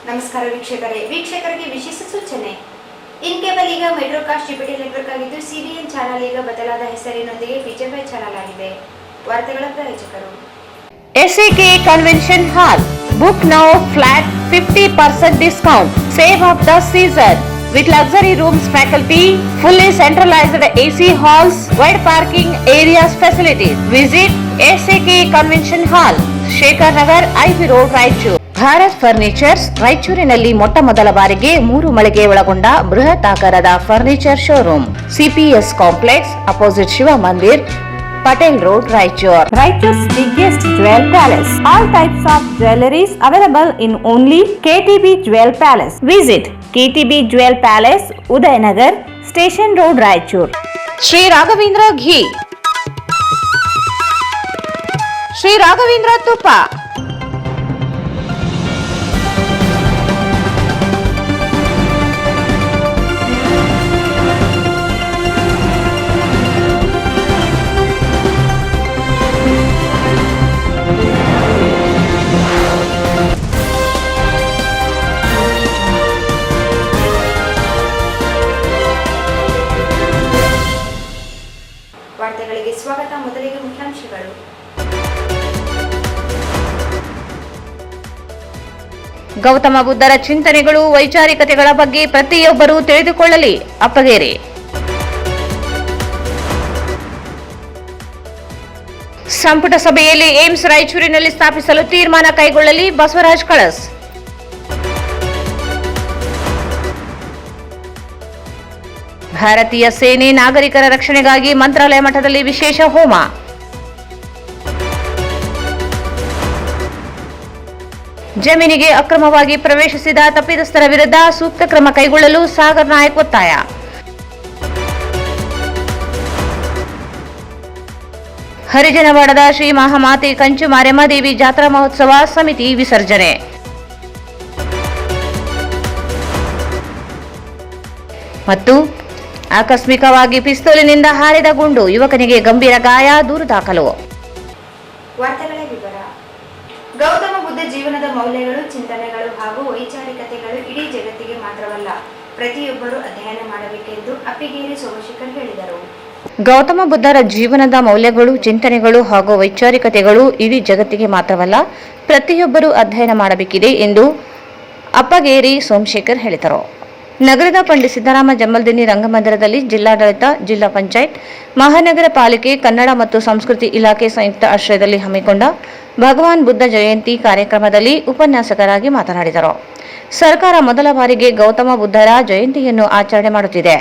ನಮಸ್ಕಾರ ವೀಕ್ಷಕರಿಗೆ ವಿಶೇಷ ಸೂಚನೆ. ಇನ್ ಕೇಬಲ್ ಈಗ ಮೆಟ್ರೋಕಾಸ್ಟ್ ಜಿಪಿಟಿ ನೆಟ್ವರ್ಕ್ ಆಗಿದ್ದು ಸಿಬಿಎನ್ ಚಾನೆಲ್ ಈಗ ಬದಲಾದ ಹೆಸರಿನೊಂದಿಗೆ ಪಿಜಿಪೈ ಚಾನೆಲ್ ಆಗಿದೆ. ವಾರ್ತೆಗಳ ಪ್ರಾಯೋಜಕರು SAK Convention Hall. Book now flat 50% discount. Save of the season. With luxury rooms, faculty, fully centralized AC halls, wide parking areas facilities. Visit SAK Convention Hall, Shekhar Nagar, IV Road, Raichur. Bharat furnitures ರಾಯಚೂರಿನಲ್ಲಿ ಮೊಟ್ಟ ಮೊದಲ ಬಾರಿಗೆ 3 ಮಳಿಗೆ ಒಳಗೊಂಡ ಬೃಹತ್ ಆಕಾರದ furniture showroom. CPS complex opposite Shiva Mandir, Patel Road, Raichur. Raichur's biggest jewel palace. All types of jewelries available in only KTB Jewel Palace. Visit KTB Jewel Palace, Udayanagar, Station Road, Raichur. Sri Raghavendra Ghee, Sri Raghavendra Tuppa, ವಾರ್ತೆಗಳಿಗೆ ಸ್ವಾಗತ. ಮೊದಲಿಗೆ ಮುಖ್ಯಾಂಶಗಳು. ಗೌತಮ ಬುದ್ಧರ ಚಿಂತನೆಗಳು, ವೈಚಾರಿಕತೆಗಳ ಬಗ್ಗೆ ಪ್ರತಿಯೊಬ್ಬರೂ ತಿಳಿದುಕೊಳ್ಳಲಿ. ಅಪ್ಪಗೇರಿ. ಸಂಪುಟ ಸಭೆಯಲ್ಲಿ AIIMS ರಾಯಚೂರಿನಲ್ಲಿ ಸ್ಥಾಪಿಸಲು ತೀರ್ಮಾನ ಕೈಗೊಳ್ಳಲಿ. ಬಸವರಾಜ್ ಕಳಸ್. ಭಾರತೀಯ ಸೇನೆ ನಾಗರಿಕರ ರಕ್ಷಣೆಗಾಗಿ ಮಂತ್ರಾಲಯ ಮಠದಲ್ಲಿ ವಿಶೇಷ ಹೋಮ. ಜಮೀನಿಗೆ ಅಕ್ರಮವಾಗಿ ಪ್ರವೇಶಿಸಿದ ತಪ್ಪಿತಸ್ಥರ ವಿರುದ್ಧ ಸೂಕ್ತ ಕ್ರಮ ಕೈಗೊಳ್ಳಲು ಸಾಗರ್ ನಾಯಕ್ ಒತ್ತಾಯ. ಹರಿಜನವಾಡದ ಶ್ರೀ ಮಹಾಮಾತೆ ಕಂಚು ಮಾರಮ್ಮ ದೇವಿ ಜಾತ್ರಾ ಮಹೋತ್ಸವ ಸಮಿತಿ ವಿಸರ್ಜನೆ. ಮತ್ತು ಆಕಸ್ಮಿಕವಾಗಿ ಪಿಸ್ತೂಲಿನಿಂದ ಹಾರಿದ ಗುಂಡು, ಯುವಕನಿಗೆ ಗಂಭೀರ ಗಾಯ, ದೂರು ದಾಖಲು. ವಾರ್ತೆಗಳ ವಿವರ. ಗೌತಮ ಬುದ್ಧ ಜೀವನದ ಮೌಲ್ಯಗಳು, ಚಿಂತನೆಗಳು ಹಾಗೂ ವೈಚಾರಿಕತೆಗಳು ಇಡೀ ಜಗತ್ತಿಗೆ ಮಾತ್ರವಲ್ಲ, ಪ್ರತಿಯೊಬ್ಬರೂ ಅಧ್ಯಯನ ಮಾಡಬೇಕೆಂದು ಅಪ್ಪಿಗೇರಿ ಸೋಮಶೇಖರ್ ಹೇಳಿದರು. ಗೌತಮ ಬುದ್ಧರ ಜೀವನದ ಮೌಲ್ಯಗಳು, ಚಿಂತನೆಗಳು ಹಾಗೂ ವೈಚಾರಿಕತೆಗಳು ಇಡೀ ಜಗತ್ತಿಗೆ ಮಾತ್ರವಲ್ಲ, ಪ್ರತಿಯೊಬ್ಬರೂ ಅಧ್ಯಯನ ಮಾಡಬೇಕಿದೆ ಎಂದು ಅಪ್ಪಗೇರಿ ಸೋಮಶೇಖರ್ ಹೇಳಿದರು. ನಗರದ ಪಂಡಿತ್ ಸಿದ್ದರಾಮ ಜಮ್ಮಲ್ದಿನ್ನಿ ರಂಗಮಂದಿರದಲ್ಲಿ ಜಿಲ್ಲಾಡಳಿತ, ಜಿಲ್ಲಾ ಪಂಚಾಯತ್, ಮಹಾನಗರ ಪಾಲಿಕೆ, ಕನ್ನಡ ಮತ್ತು ಸಂಸ್ಕೃತಿ ಇಲಾಖೆ ಸಂಯುಕ್ತ ಆಶ್ರಯದಲ್ಲಿ ಹಮ್ಮಿಕೊಂಡ ಭಗವಾನ್ ಬುದ್ಧ ಜಯಂತಿ ಕಾರ್ಯಕ್ರಮದಲ್ಲಿ ಉಪನ್ಯಾಸಕರಾಗಿ ಮಾತನಾಡಿದರು. ಸರ್ಕಾರ ಮೊದಲ ಬಾರಿಗೆ ಗೌತಮ ಬುದ್ಧರ ಜಯಂತಿಯನ್ನು ಆಚರಣೆ ಮಾಡುತ್ತಿದೆ.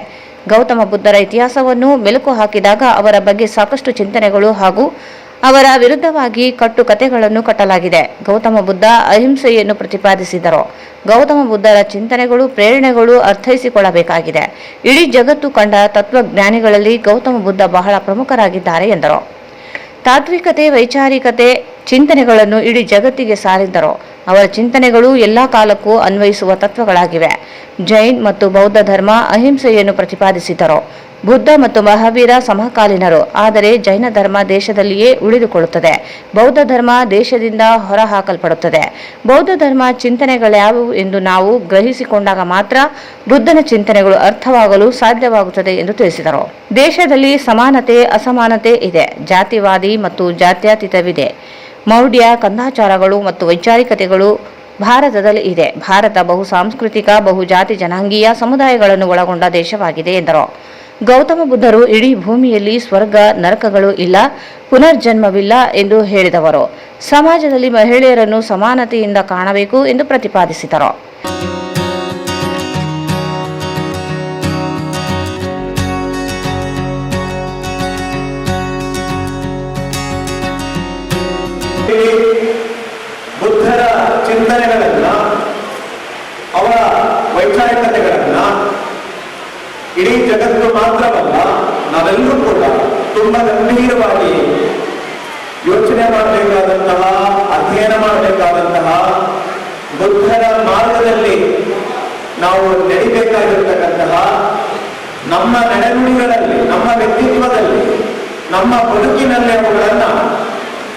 ಗೌತಮ ಬುದ್ಧರ ಇತಿಹಾಸವನ್ನು ಮೆಲುಕು ಹಾಕಿದಾಗ ಅವರ ಬಗ್ಗೆ ಸಾಕಷ್ಟು ಚಿಂತನೆಗಳು ಹಾಗೂ ಅವರ ವಿರುದ್ಧವಾಗಿ ಕಟ್ಟುಕತೆಗಳನ್ನು ಕಟ್ಟಲಾಗಿದೆ. ಗೌತಮ ಬುದ್ಧ ಅಹಿಂಸೆಯನ್ನು ಪ್ರತಿಪಾದಿಸಿದರು. ಗೌತಮ ಬುದ್ಧರ ಚಿಂತನೆಗಳು, ಪ್ರೇರಣೆಗಳು ಅರ್ಥೈಸಿಕೊಳ್ಳಬೇಕಾಗಿದೆ. ಇಡೀ ಜಗತ್ತು ಕಂಡ ತತ್ವಜ್ಞಾನಿಗಳಲ್ಲಿ ಗೌತಮ ಬುದ್ಧ ಬಹಳ ಪ್ರಮುಖರಾಗಿದ್ದಾರೆ ಎಂದರು. ತಾತ್ವಿಕತೆ, ವೈಚಾರಿಕತೆ, ಚಿಂತನೆಗಳನ್ನು ಇಡೀ ಜಗತ್ತಿಗೆ ಸಾರಿದ್ದರು. ಅವರ ಚಿಂತನೆಗಳು ಎಲ್ಲ ಕಾಲಕ್ಕೂ ಅನ್ವಯಿಸುವ ತತ್ವಗಳಾಗಿವೆ. ಜೈನ್ ಮತ್ತು ಬೌದ್ಧ ಧರ್ಮ ಅಹಿಂಸೆಯನ್ನು ಪ್ರತಿಪಾದಿಸಿದರು. ಬುದ್ಧ ಮತ್ತು ಮಹಾವೀರ ಸಮಕಾಲೀನರು, ಆದರೆ ಜೈನ ಧರ್ಮ ದೇಶದಲ್ಲಿಯೇ ಉಳಿದುಕೊಳ್ಳುತ್ತದೆ. ಬೌದ್ಧ ಧರ್ಮ ದೇಶದಿಂದ ಹೊರಹಾಕಲ್ಪಡುತ್ತದೆ. ಬೌದ್ಧ ಧರ್ಮ ಚಿಂತನೆಗಳ್ಯಾವುವು ಎಂದು ನಾವು ಗ್ರಹಿಸಿಕೊಂಡಾಗ ಮಾತ್ರ ಬುದ್ಧನ ಚಿಂತನೆಗಳು ಅರ್ಥವಾಗಲು ಸಾಧ್ಯವಾಗುತ್ತದೆ ಎಂದು ತಿಳಿಸಿದರು. ದೇಶದಲ್ಲಿ ಸಮಾನತೆ, ಅಸಮಾನತೆ ಇದೆ. ಜಾತಿವಾದಿ ಮತ್ತು ಜಾತ್ಯತೀತವಿದೆ. ಮೌಢ್ಯ, ಕಂದಾಚಾರಗಳು ಮತ್ತು ವೈಚಾರಿಕತೆಗಳು ಭಾರತದಲ್ಲಿ ಇದೆ. ಭಾರತ ಬಹು ಸಾಂಸ್ಕೃತಿಕ, ಬಹುಜಾತಿ ಜನಾಂಗೀಯ ಸಮುದಾಯಗಳನ್ನು ಒಳಗೊಂಡ ದೇಶವಾಗಿದೆ ಎಂದರು. ಗೌತಮ ಬುದ್ಧರು ಇಡೀ ಭೂಮಿಯಲ್ಲಿ ಸ್ವರ್ಗ ನರಕಗಳು ಇಲ್ಲ, ಪುನರ್ಜನ್ಮವಿಲ್ಲ ಎಂದು ಹೇಳಿದವರು. ಸಮಾಜದಲ್ಲಿ ಮಹಿಳೆಯರನ್ನು ಸಮಾನತೆಯಿಂದ ಕಾಣಬೇಕು ಎಂದು ಪ್ರತಿಪಾದಿಸಿದರು. ಬುದ್ಧರ ಚಿಂತನೆಗಳನ್ನ, ಅವರ ವೈಚಾರಿಕತೆಗಳನ್ನ ಇಡೀ ಜಗತ್ತು ಮಾತ್ರವಲ್ಲ, ನಾವೆಲ್ಲರೂ ಕೂಡ ತುಂಬಾ ಗಂಭೀರವಾಗಿ ಯೋಚನೆ ಮಾಡಬೇಕಾದಂತಹ, ಅಧ್ಯಯನ ಮಾಡಬೇಕಾದಂತಹ, ಬುದ್ಧರ ಮಾರ್ಗದಲ್ಲಿ ನಾವು ನಡಿಬೇಕಾಗಿರ್ತಕ್ಕಂತಹ, ನಮ್ಮ ನಡೆನುಡಿಗಳಲ್ಲಿ, ನಮ್ಮ ವ್ಯಕ್ತಿತ್ವದಲ್ಲಿ, ನಮ್ಮ ಬದುಕಿನಲ್ಲಿ ಅವುಗಳನ್ನ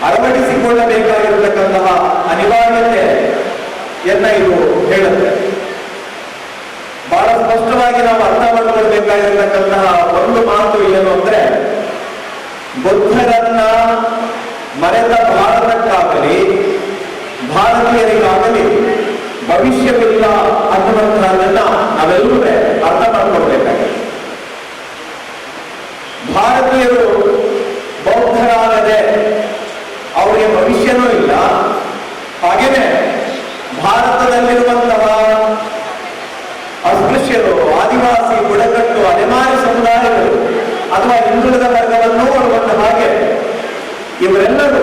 ಅಳವಡಿಸಿಕೊಳ್ಳಬೇಕಾಗಿರತಕ್ಕಂತಹ ಅನಿವಾರ್ಯತೆ ಇದು ಹೇಳುತ್ತೆ. ಬಹಳ ಸ್ಪಷ್ಟವಾಗಿ ನಾವು ಅರ್ಥ ಮಾಡಿಕೊಳ್ಬೇಕಾಗಿರತಕ್ಕಂತಹ ಒಂದು ಮಾತು ಏನು ಅಂದ್ರೆ, ಬುದ್ಧರನ್ನ ಮರೆತ ಭಾರತಕ್ಕಾಗಲಿ ಭಾರತೀಯರಿಗಾಗಲಿ ಭವಿಷ್ಯವಿಲ್ಲ ಅನ್ನುವಂತಹದನ್ನ ನಾವೆಲ್ಲರೂ ಅರ್ಥ ಮಾಡ್ಕೊಳ್ಬೇಕಾಗಿದೆ. ಭಾರತೀಯರು ಬೌದ್ಧರಾಗದೆ ಅವರಿಗೆ ಭವಿಷ್ಯನೂ ಇಲ್ಲ. ಹಾಗೇನೆ ಭಾರತದಲ್ಲಿರುವಂತಹ ಅಸ್ಪೃಶ್ಯರು, ಆದಿವಾಸಿ, ಬುಡಕಟ್ಟು, ಅಲೆಮಾರಿ ಸಮುದಾಯಗಳು ಅಥವಾ ಹಿಂದುಳಿದ ವರ್ಗವನ್ನು ನೋಡುವಂತ ಹಾಗೆ ಇವರೆಲ್ಲರೂ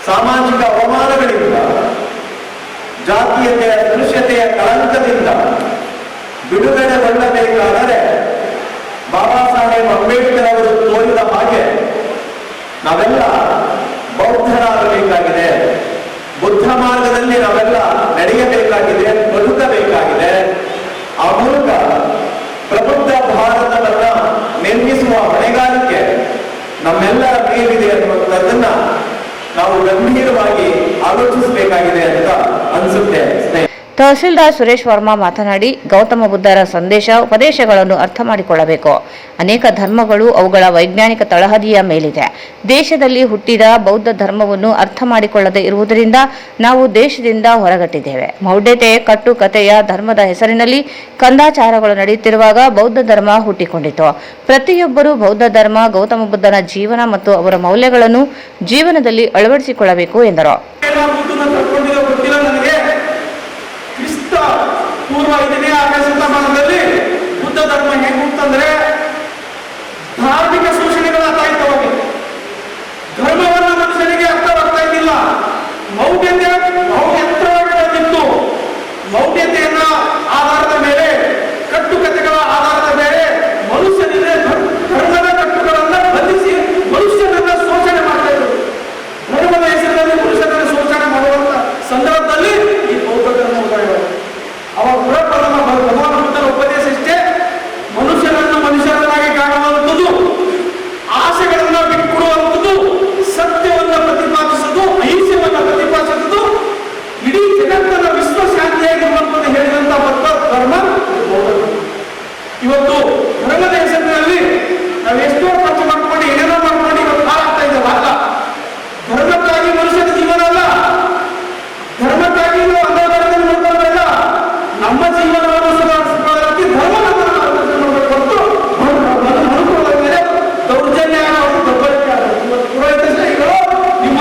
ಸಾಮಾಜಿಕ ಅವಮಾನಗಳಿಂದ, ಜಾತೀಯತೆಯ ಸ್ಪೃಶ್ಯತೆಯ ಕಳಂಕದಿಂದ ಬಿಡುಗಡೆಗೊಳ್ಳಬೇಕಾದರೆ ಬಾಬಾ ಸಾಹೇಬ್ ಅಂಬೇಡ್ಕರ್ ಅವರು ತೋರಿದ ಹಾಗೆ ನಾವೆಲ್ಲ ಬೌದ್ಧರಾಗಬೇಕಾಗಿದೆ. ಬುದ್ಧ ಮಾರ್ಗದಲ್ಲಿ ನಾವೆಲ್ಲ ನಡೆಯಬೇಕಾಗಿದೆ, ಬದುಕಬೇಕಾಗಿದೆ. ಆ ಮೂಲಕ ಪ್ರಬುದ್ಧ ಭಾರತವನ್ನ ನಿರ್ಮಿಸುವ ಹೊಣೆಗಾರಿಕೆ ನಮ್ಮೆಲ್ಲರ ಮೇಲಿದೆ ಅನ್ನುವಂಥದ್ದನ್ನ ನಾವು ಗಂಭೀರವಾಗಿ ಆಲೋಚಿಸಬೇಕಾಗಿದೆ ಅಂತ ಅನ್ಸುತ್ತೆ. ತಹಸೀಲ್ದಾರ್ ಸುರೇಶ್ ವರ್ಮಾ ಮಾತನಾಡಿ, ಗೌತಮ ಬುದ್ಧರ ಸಂದೇಶ ಉಪದೇಶಗಳನ್ನು ಅರ್ಥ ಮಾಡಿಕೊಳ್ಳಬೇಕು. ಅನೇಕ ಧರ್ಮಗಳು ಅವುಗಳ ವೈಜ್ಞಾನಿಕ ತಳಹದಿಯ ಮೇಲಿದೆ. ದೇಶದಲ್ಲಿ ಹುಟ್ಟಿದ ಬೌದ್ಧ ಧರ್ಮವನ್ನು ಅರ್ಥ ಮಾಡಿಕೊಳ್ಳದೆ ಇರುವುದರಿಂದ ನಾವು ದೇಶದಿಂದ ಹೊರಗಟ್ಟಿದ್ದೇವೆ. ಮೌಢ್ಯತೆ, ಕಟ್ಟುಕತೆಯ ಧರ್ಮದ ಹೆಸರಿನಲ್ಲಿ ಕಂದಾಚಾರಗಳು ನಡೆಯುತ್ತಿರುವಾಗ ಬೌದ್ಧ ಧರ್ಮ ಹುಟ್ಟಿಕೊಂಡಿತು. ಪ್ರತಿಯೊಬ್ಬರೂ ಬೌದ್ಧ ಧರ್ಮ, ಗೌತಮ ಬುದ್ಧನ ಜೀವನ ಮತ್ತು ಅವರ ಮೌಲ್ಯಗಳನ್ನು ಜೀವನದಲ್ಲಿ ಅಳವಡಿಸಿಕೊಳ್ಳಬೇಕು ಎಂದರು. ಪೂರ್ವ 5ನೇ 6ನೇ ಶತಮಾನದಲ್ಲಿ ಬುದ್ಧ ಧರ್ಮ ಹೇಗೆ ಅಂತಂದ್ರೆ ಧಾರ್ಮಿಕ ಶೋಷಣೆಗಳ ಅತಾಯಿತವಾಗಿ ಧರ್ಮವನ್ನ ಮನುಷ್ಯನಿಗೆ ಅರ್ಥವಾಗ್ತಾ ಇದ್ದಿಲ್ಲ. ಮೌಢ್ಯತೆಯಂತ್ರವಾಗಿತ್ತು. ಮೌಢ್ಯತೆಯನ್ನ ಆಧಾರದ ಮೇಲೆ, ಕಟ್ಟುಕತೆಗಳ ಆಧಾರದ ಮೇಲೆ ಮನುಷ್ಯನಿಗೆ ಧರ್ಮದ ಕಟ್ಟುಗಳನ್ನ ಬಂಧಿಸಿ ಮನುಷ್ಯನನ್ನ ಶೋಷಣೆ ಮಾಡ್ತಾ ಇದ್ರು. ಧರ್ಮದ ಹೆಸರಿನಲ್ಲಿ ಮನುಷ್ಯನನ್ನು ಶೋಷಣೆ ಮಾಡುವಂತ ಸಂದರ್ಭದಲ್ಲಿ ಈ ಬೌದ್ಧ ಧರ್ಮ ಉದಯವಾಯಿತು. ಅವಾಗ ಭಗವಾನ್ ಬುದ್ಧರ ಉಪದೇಶ ಇಷ್ಟೇ, ಮನುಷ್ಯರನ್ನು ಮನುಷ್ಯರನ್ನಾಗಿ ಕಾಣುವಂಥದ್ದು, ಆಸೆಗಳನ್ನ ಬಿಟ್ಟುಕೊಡುವಂಥದ್ದು, ಸತ್ಯವನ್ನ ಪ್ರತಿಪಾದಿಸುವುದು, ಅಹಿಂಸೆಯನ್ನ ಪ್ರತಿಪಾದಿಸುವುದು, ಇಡೀ ಜಗತ್ತನ್ನ ವಿಶ್ವಶಾಂತಿಯಾಗಿರುವಂಥದ್ದು ಹೇಳಿದಂತ ಬೌದ್ಧ ಧರ್ಮ. ಇವತ್ತು ಧರ್ಮದ ಹೆಸರಿನಲ್ಲಿ ನಾವು ಎಷ್ಟೋ ಖರ್ಚು ಮಾಡ್ಕೊಂಡು ಏನೇನೋ ಮಾಡ್ಕೊಂಡು ಇವತ್ತು ಹಾಳಾಗ್ತಾ ಇದ್ದೇವೆ. ಅಲ್ಲ, ಧರ್ಮಕ್ಕಾಗಿ ಮನುಷ್ಯನ ಜೀವನ ಅಲ್ಲ, ಧರ್ಮಕ್ಕಾಗಿ ನಾವು ಅಂಧಕಾರದಲ್ಲಿ ನೋಡ್ಕೊಳ್ಳಬೇಡ. ನಮ್ಮ ಜೀವನವನ್ನು ಸುಧಾರಿಸಿಕೊಳ್ಳೋದಕ್ಕೆ ಧರ್ಮ ನಮ್ಮನ್ನು ಹೊರತು ಮನುಕುಲದ ಮೇಲೆ ದೌರ್ಜನ್ಯ ಆಗೋದು, ದಬ್ಬಳಿಕೆ ಆಗೋದು. ಇವತ್ತು ಪುರೋಹಿತ ಶ್ರೀಗಳು ನಿಮ್ಮ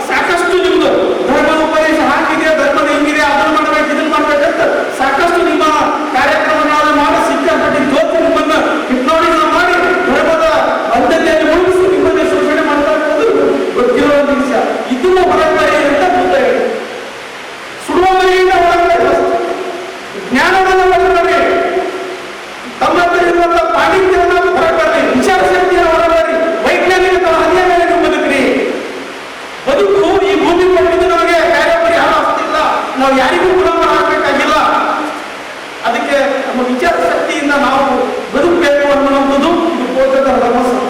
ಸಾಕಷ್ಟು ನಿಮ್ದು ಧರ್ಮದ ಉಪದೇಶ ಹಾಕಿದೆ, ಧರ್ಮದ ಹಿಂಗಿದೆ, ಅದನ್ನು ಮಾಡ್ಬೇಕು, ಇದನ್ನು ಮಾಡ್ಬೇಕಂತ ಸಾಕಷ್ಟು ನಿಮ್ಮ ಕಾರ್ಯಕ್ರಮಗಳನ್ನು ಮಾಡಿ ಸಿಕ್ಕಾಪಟ್ಟಿ ಜೋತಿ ನಿಮ್ಮನ್ನ ಹಿಪ್ನೋಟಿಸಮ್ ಮಾಡಿ ಧರ್ಮದ ಬದ್ಧತೆಯಲ್ಲಿ ಮುಳುಗಿಸಿ ನಿಮ್ಮನ್ನೇ ಶೋಷಣೆ ಮಾಡ್ತಾ ಇರೋದು ಗೊತ್ತಿರೋ ಒಂದು ವಿಷಯ. ಇದನ್ನು ಹೊರಬರಿ ಅಂತ ಬುದ್ಧ ಹೇಳಿ, ಸುಡುವ ಮನೆಯಿಂದ ಹೊರಬರಿ, ಜ್ಞಾನವನ್ನು ಹೊರಬರಿ, ತಮ್ಮಲ್ಲಿರುವಂತ ಪಾಂಡಿತ್ಯವನ್ನು ಹೊರಬರಿ, ವಿಚಾರ ಶಕ್ತಿಯನ್ನು ಹೊರಬರಿ, ವೈಜ್ಞಾನಿಕ ಹದಿಯ ಮೇಲೆ ನೀವು ಬದುಕ್ರಿ. ಬದುಕು ಈ ಭೂಮಿ ಕೊಟ್ಟಿದ್ದು ನಮಗೆ ಕಾರ್ಯಪರಿ ಯಾರು ಆಗ್ತಿಲ್ಲ, ನಾವು ಯಾರಿಗೂ ಗುಲಾಮ ಆಗಬೇಕಾಗಿಲ್ಲ. ಅದಕ್ಕೆ ನಮ್ಮ ವಿಚಾರ ಶಕ್ತಿಯಿಂದ ನಾವು ಬದುಕಬೇಕು ಅನ್ನುವಂಥದ್ದು ಇದು ಬೌದ್ಧ ಧರ್ಮದ ಸತ್ಯ.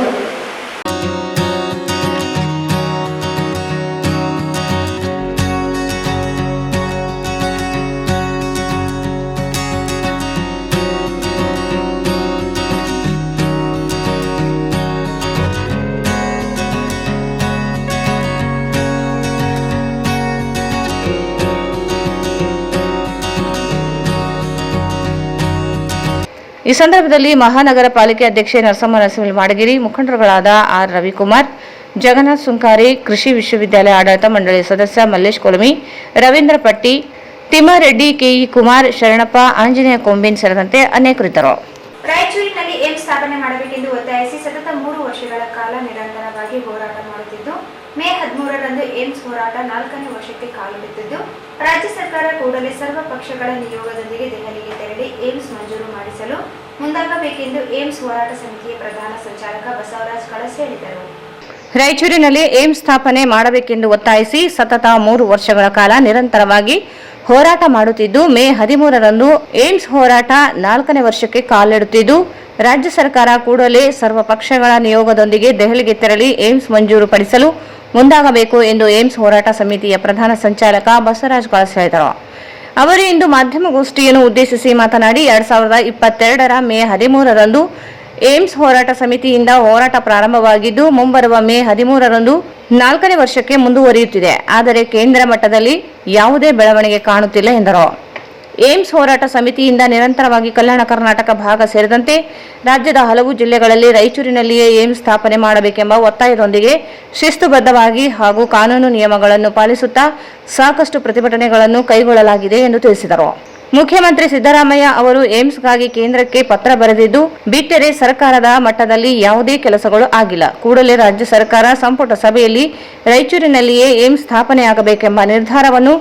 ಈ ಸಂದರ್ಭದಲ್ಲಿ ಮಹಾನಗರ ಪಾಲಿಕೆ ಅಧ್ಯಕ್ಷೆ ನರಸಮ್ಮ ನರಸಿಂಹ ಮಾಡಗಿರಿ, ಮುಖಂಡರುಗಳಾದ ಆರ್ ರವಿಕುಮಾರ್, ಜಗನ್ನಾಥ್ ಸುಂಕಾರಿ, ಕೃಷಿ ವಿಶ್ವವಿದ್ಯಾಲಯ ಆಡಳಿತ ಮಂಡಳಿ ಸದಸ್ಯ ಮಲ್ಲೇಶ್ ಕೊಲಮಿ, ರವೀಂದ್ರ ಪಟ್ಟಿ, ತಿಮ್ಮಾರೆಡ್ಡಿ, ಕೆಇ ಕುಮಾರ್, ಶರಣಪ್ಪ, ಆಂಜನೇಯ ಕೊಂಬಿನ್ ಸೇರಿದಂತೆ ಅನೇಕರಿದ್ದರು. ರಾಯಚೂರಿನಲ್ಲಿ ಏಮ್ಸ್ ಸ್ಥಾಪನೆ ಮಾಡಬೇಕೆಂದು ಒತ್ತಾಯಿಸಿ ಸತತ 3 ವರ್ಷಗಳ ಕಾಲ ನಿರಂತರವಾಗಿ ಹೋರಾಟ ಮಾಡುತ್ತಿದ್ದು, ಮೇ 13ರಂದು ಏಮ್ಸ್ ಹೋರಾಟ 4ನೇ ವರ್ಷಕ್ಕೆ ಕಾಲಿಡುತ್ತಿದ್ದು, ರಾಜ್ಯ ಸರ್ಕಾರ ಕೂಡಲೇ ಸರ್ವ ಪಕ್ಷಗಳ ನಿಯೋಗದೊಂದಿಗೆ ದೆಹಲಿಗೆ ತೆರಳಿ ಏಮ್ಸ್ ಮಂಜೂರು ಮಾಡಿಸಲು ಮುಂದಾಗಬೇಕೆಂದು ಏಮ್ಸ್ ಹೋರಾಟ ಸಮಿತಿಯ ಪ್ರಧಾನ ಸಂಚಾಲಕ ಬಸವರಾಜ್ ಕಳಸ್ ಹೇಳಿದರು. ರಾಯಚೂರಿನಲ್ಲಿ ಏಮ್ಸ್ ಸ್ಥಾಪನೆ ಮಾಡಬೇಕೆಂದು ಒತ್ತಾಯಿಸಿ ಸತತ 3 ವರ್ಷಗಳ ಕಾಲ ನಿರಂತರವಾಗಿ ಹೋರಾಟ ಮಾಡುತ್ತಿದ್ದು, ಮೇ 13ರಂದು ಏಮ್ಸ್ ಹೋರಾಟ 4ನೇ ವರ್ಷಕ್ಕೆ ಕಾಲಿಡುತ್ತಿದ್ದು, ರಾಜ್ಯ ಸರ್ಕಾರ ಕೂಡಲೇ ಸರ್ವ ಪಕ್ಷಗಳ ನಿಯೋಗದೊಂದಿಗೆ ದೆಹಲಿಗೆ ತೆರಳಿ ಏಮ್ಸ್ ಮಂಜೂರು ಪಡಿಸಲು ಮುಂದಾಗಬೇಕು ಎಂದು ಏಮ್ಸ್ ಹೋರಾಟ ಸಮಿತಿಯ ಪ್ರಧಾನ ಸಂಚಾಲಕ ಬಸವರಾಜ್ ಕಳಸ್ ಹೇಳಿದರು. ಅವರು ಇಂದು ಮಾಧ್ಯಮಗೋಷ್ಠಿಯನ್ನು ಉದ್ದೇಶಿಸಿ ಮಾತನಾಡಿ 2022ರ ಮೇ 13ರಂದು ಏಮ್ಸ್ ಹೋರಾಟ ಸಮಿತಿಯಿಂದ ಹೋರಾಟ ಪ್ರಾರಂಭವಾಗಿದ್ದು ಮುಂಬರುವ ಮೇ 13ರಂದು 4ನೇ ವರ್ಷಕ್ಕೆ ಮುಂದುವರಿಯುತ್ತಿದೆ. ಆದರೆ ಕೇಂದ್ರ ಮಟ್ಟದಲ್ಲಿ ಯಾವುದೇ ಬೆಳವಣಿಗೆ ಕಾಣುತ್ತಿಲ್ಲ ಎಂದರು. ಏಮ್ಸ್ ಹೋರಾಟ ಸಮಿತಿಯಿಂದ ನಿರಂತರವಾಗಿ ಕಲ್ಯಾಣ ಕರ್ನಾಟಕ ಭಾಗ ಸೇರಿದಂತೆ ರಾಜ್ಯದ ಹಲವು ಜಿಲ್ಲೆಗಳಲ್ಲಿ ರಾಯಚೂರಿನಲ್ಲಿಯೇ ಏಮ್ಸ್ ಸ್ಥಾಪನೆ ಮಾಡಬೇಕೆಂಬ ಒತ್ತಾಯದೊಂದಿಗೆ ಶಿಸ್ತುಬದ್ಧವಾಗಿ ಹಾಗೂ ಕಾನೂನು ನಿಯಮಗಳನ್ನು ಪಾಲಿಸುತ್ತಾ ಸಾಕಷ್ಟು ಪ್ರತಿಭಟನೆಗಳನ್ನು ಕೈಗೊಳ್ಳಲಾಗಿದೆ ಎಂದು ತಿಳಿಸಿದರು. ಮುಖ್ಯಮಂತ್ರಿ ಸಿದ್ದರಾಮಯ್ಯ ಅವರು ಏಮ್ಸ್ಗಾಗಿ ಕೇಂದ್ರಕ್ಕೆ ಪತ್ರ ಬರೆದಿದ್ದು ಬಿಟ್ಟರೆ ಸರ್ಕಾರದ ಮಟ್ಟದಲ್ಲಿ ಯಾವುದೇ ಕೆಲಸಗಳು ಆಗಿಲ್ಲ. ಕೂಡಲೇ ರಾಜ್ಯ ಸರ್ಕಾರ ಸಂಪುಟ ಸಭೆಯಲ್ಲಿ ರಾಯಚೂರಿನಲ್ಲಿಯೇ ಏಮ್ಸ್ ಸ್ಥಾಪನೆಯಾಗಬೇಕೆಂಬ ನಿರ್ಧಾರವನ್ನು